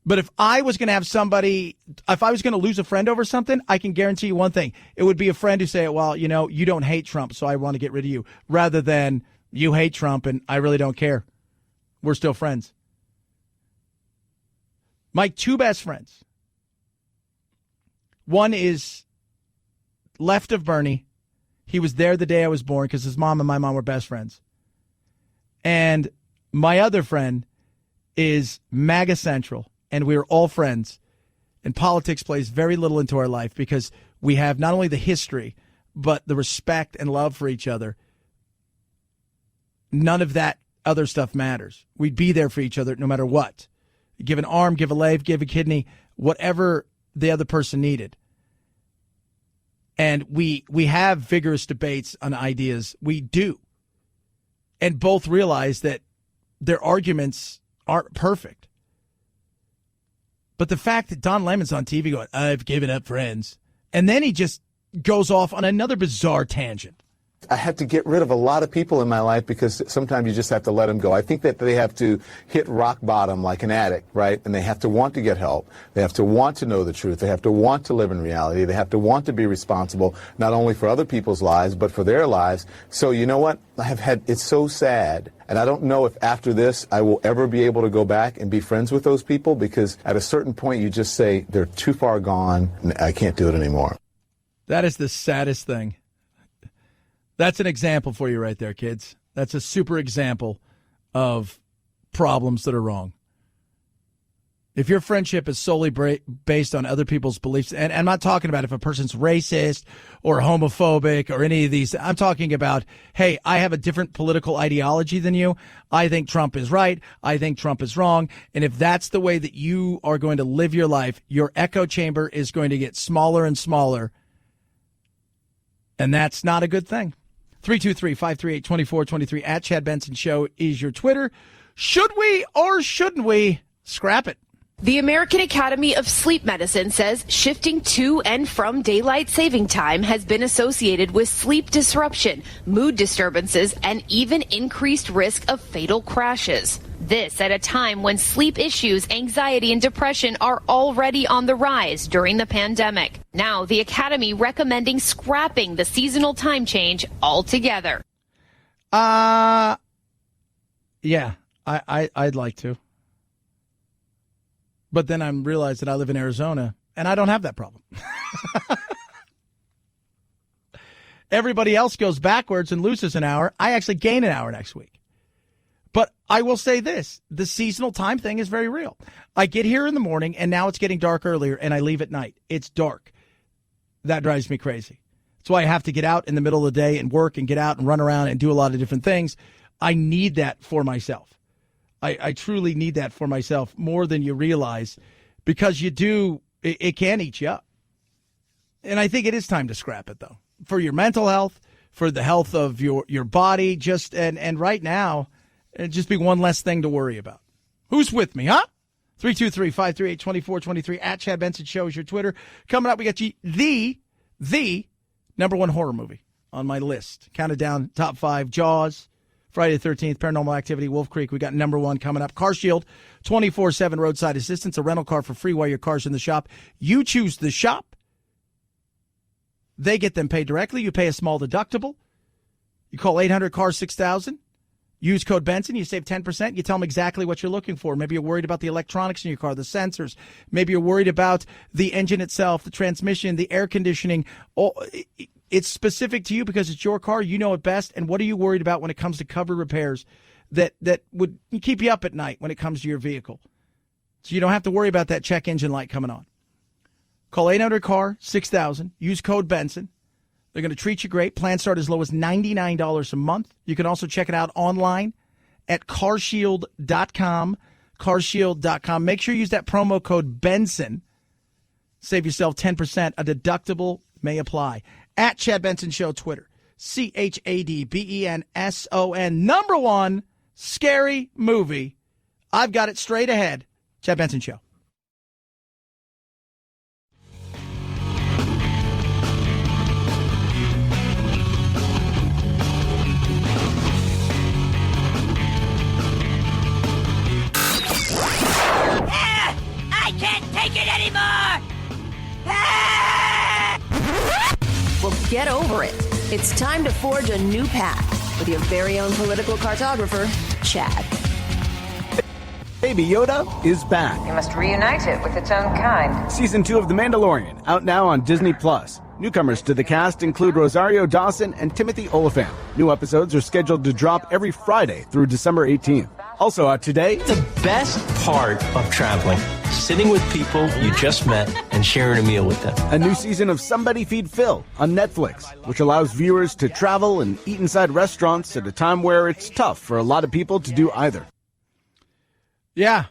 But if I was going to have if I was going to lose a friend over something, I can guarantee you one thing. It would be a friend who say, well, you don't hate Trump, so I want to get rid of you, rather than you hate Trump and I really don't care. We're still friends. My two best friends. One is left of Bernie. He was there the day I was born because his mom and my mom were best friends. And my other friend is MAGA Central. and we are all friends, and politics plays very little into our life because we have not only the history, but the respect and love for each other, none of that other stuff matters. We'd be there for each other no matter what. Give an arm, give a leg, give a kidney, whatever the other person needed. And we have vigorous debates on ideas. We do. And both realize that their arguments aren't perfect. But the fact that Don Lemon's on TV going, I've given up friends, and then he just goes off on another bizarre tangent. I had to get rid of a lot of people in my life because sometimes you just have to let them go. I think that they have to hit rock bottom like an addict, right? And they have to want to get help. They have to want to know the truth. They have to want to live in reality. They have to want to be responsible, not only for other people's lives, but for their lives. So you know what? It's so sad. And I don't know if after this I will ever be able to go back and be friends with those people, because at a certain point you just say they're too far gone and I can't do it anymore. That is the saddest thing. That's an example for you right there, kids. That's a super example of problems that are wrong. If your friendship is solely based on other people's beliefs, and I'm not talking about if a person's racist or homophobic or any of these, I'm talking about, hey, I have a different political ideology than you. I think Trump is right. I think Trump is wrong. And if that's the way that you are going to live your life, your echo chamber is going to get smaller and smaller. And that's not a good thing. 323-538-2423 at Chad Benson Show is your Twitter. Should we or shouldn't we scrap it? The American Academy of Sleep Medicine says shifting to and from daylight saving time has been associated with sleep disruption, mood disturbances, and even increased risk of fatal crashes. This at a time when sleep issues, anxiety, and depression are already on the rise during the pandemic. Now, the Academy recommending scrapping the seasonal time change altogether. Yeah, I'd like to. But then I realize that I live in Arizona, and I don't have that problem. Everybody else goes backwards and loses an hour. I actually gain an hour next week. But I will say this, the seasonal time thing is very real. I get here in the morning, and now it's getting dark earlier, and I leave at night. It's dark. That drives me crazy. That's why I have to get out in the middle of the day and work and get out and run around and do a lot of different things. I need that for myself. I truly need that for myself more than you realize, because you do, it can eat you up. And I think it is time to scrap it, though, for your mental health, for the health of your body, and right now, it'd just be one less thing to worry about. Who's with me, huh? 323-538-2423 at Chad Benson Show is your Twitter. Coming up, we got you the number one horror movie on my list. Counted down, top 5, Jaws, Friday the 13th, Paranormal Activity, Wolf Creek. We got number 1 coming up. Car Shield, 24/7 roadside assistance, a rental car for free while your car's in the shop. You choose the shop. They get them paid directly. You pay a small deductible. You call 800-CAR-6000. Use code Benson. You save 10%. You tell them exactly what you're looking for. Maybe you're worried about the electronics in your car, the sensors. Maybe you're worried about the engine itself, the transmission, the air conditioning. It's specific to you because it's your car. You know it best. And what are you worried about when it comes to cover repairs that would keep you up at night when it comes to your vehicle? So you don't have to worry about that check engine light coming on. Call 800-CAR-6000. Use code Benson. They're going to treat you great. Plans start as low as $99 a month. You can also check it out online at carshield.com. Carshield.com. Make sure you use that promo code Benson. Save yourself 10%. A deductible may apply. At Chad Benson Show Twitter. ChadBenson. Number 1 scary movie. I've got it straight ahead. Chad Benson Show. I can't take it anymore! Well, get over it. It's time to forge a new path with your very own political cartographer, Chad. Baby Yoda is back. You must reunite it with its own kind. Season 2 of The Mandalorian, out now on Disney+. Newcomers to the cast include Rosario Dawson and Timothy Oliphant. New episodes are scheduled to drop every Friday through December 18th. Also out today, the best part of traveling, sitting with people you just met and sharing a meal with them. A new season of Somebody Feed Phil on Netflix, which allows viewers to travel and eat inside restaurants at a time where it's tough for a lot of people to do either. Yeah.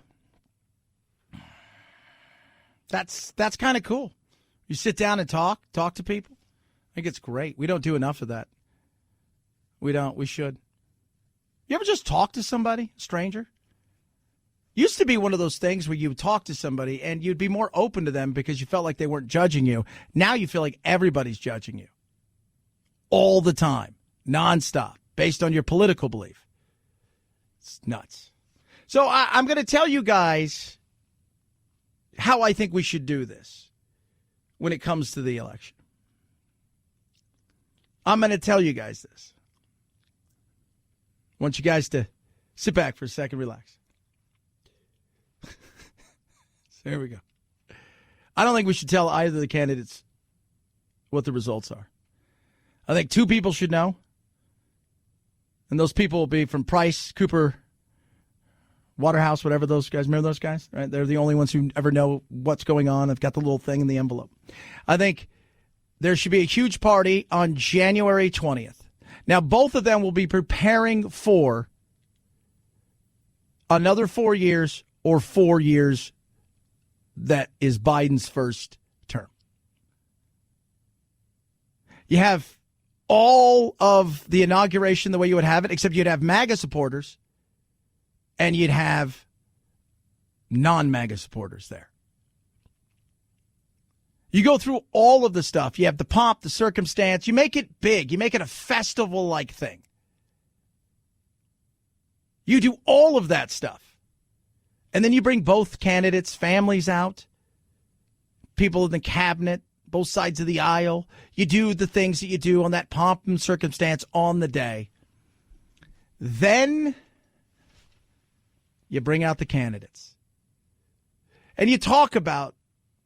That's kind of cool. You sit down and talk to people. I think it's great. We don't do enough of that. We don't. We should. You ever just talk to somebody, a stranger? Used to be one of those things where you would talk to somebody and you'd be more open to them because you felt like they weren't judging you. Now you feel like everybody's judging you. All the time. Nonstop. Based on your political belief. It's nuts. So I'm going to tell you guys how I think we should do this when it comes to the election. I'm going to tell you guys this. I want you guys to sit back for a second, relax. So here we go. I don't think we should tell either of the candidates what the results are. I think two people should know. And those people will be from Price, Cooper, Waterhouse, whatever those guys. Remember those guys? Right? They're the only ones who ever know what's going on. They've got the little thing in the envelope. I think there should be a huge party on January 20th. Now, both of them will be preparing for another 4 years or 4 years that is Biden's first term. You have all of the inauguration the way you would have it, except you'd have MAGA supporters and you'd have non-MAGA supporters there. You go through all of the stuff. You have the pomp, the circumstance. You make it big. You make it a festival-like thing. You do all of that stuff. And then you bring both candidates' families out, people in the cabinet, both sides of the aisle. You do the things that you do on that pomp and circumstance on the day. Then you bring out the candidates. And you talk about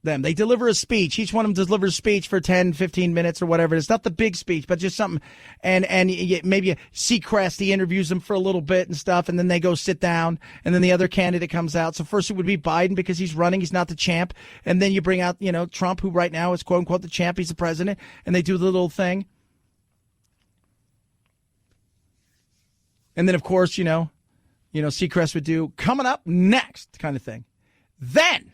them. They deliver a speech. Each one of them delivers a speech for 10, 15 minutes or whatever. It's not the big speech, but just something. And maybe Seacrest, he interviews them for a little bit and stuff, and then they go sit down, and then the other candidate comes out. So first it would be Biden because he's running. He's not the champ. And then you bring out, Trump, who right now is quote unquote the champ. He's the president. And they do the little thing. And then, of course, Seacrest would do coming up next kind of thing. Then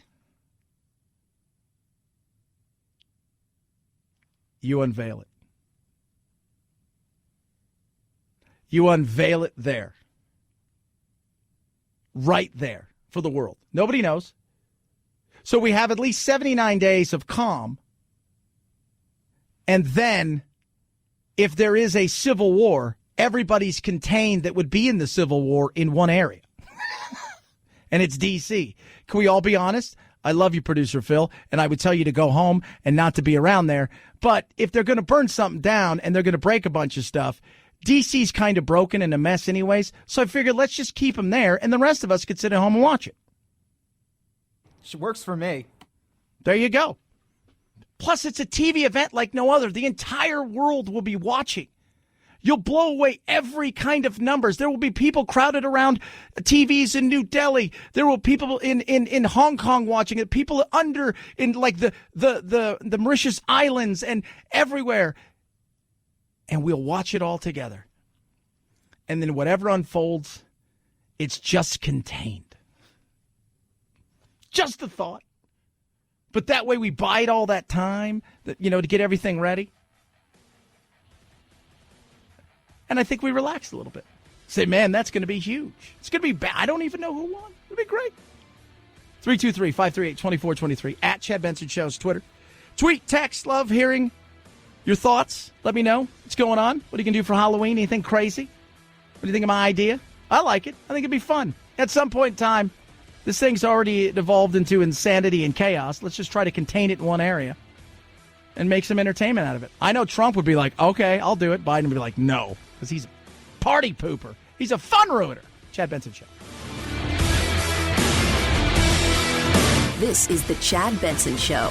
you unveil it. You unveil it there. Right there for the world. Nobody knows. So we have at least 79 days of calm. And then, if there is a civil war, everybody's contained that would be in the civil war in one area. And it's D.C. Can we all be honest? I love you, producer Phil, and I would tell you to go home and not to be around there. But if they're going to burn something down and they're going to break a bunch of stuff, D.C.'s kind of broken and a mess anyways. So I figured let's just keep them there, and the rest of us could sit at home and watch it. It works for me. There you go. Plus, it's a TV event like no other. The entire world will be watching. You'll blow away every kind of numbers. There will be people crowded around TVs in New Delhi. There will be people in Hong Kong watching it. People in like the Mauritius Islands and everywhere. And we'll watch it all together. And then whatever unfolds, it's just contained. Just a thought. But that way we bide all that time, to get everything ready. And I think we relax a little bit. Say, man, that's going to be huge. It's going to be bad. I don't even know who won. It'll be great. 323-538-2423 at Chad Benson Show's Twitter. Tweet, text, love hearing your thoughts. Let me know what's going on. What are you going to do for Halloween? Anything crazy? What do you think of my idea? I like it. I think it'd be fun. At some point in time, this thing's already devolved into insanity and chaos. Let's just try to contain it in one area and make some entertainment out of it. I know Trump would be like, okay, I'll do it. Biden would be like, no, because he's a party pooper. He's a fun ruiner. Chad Benson Show. This is the Chad Benson Show.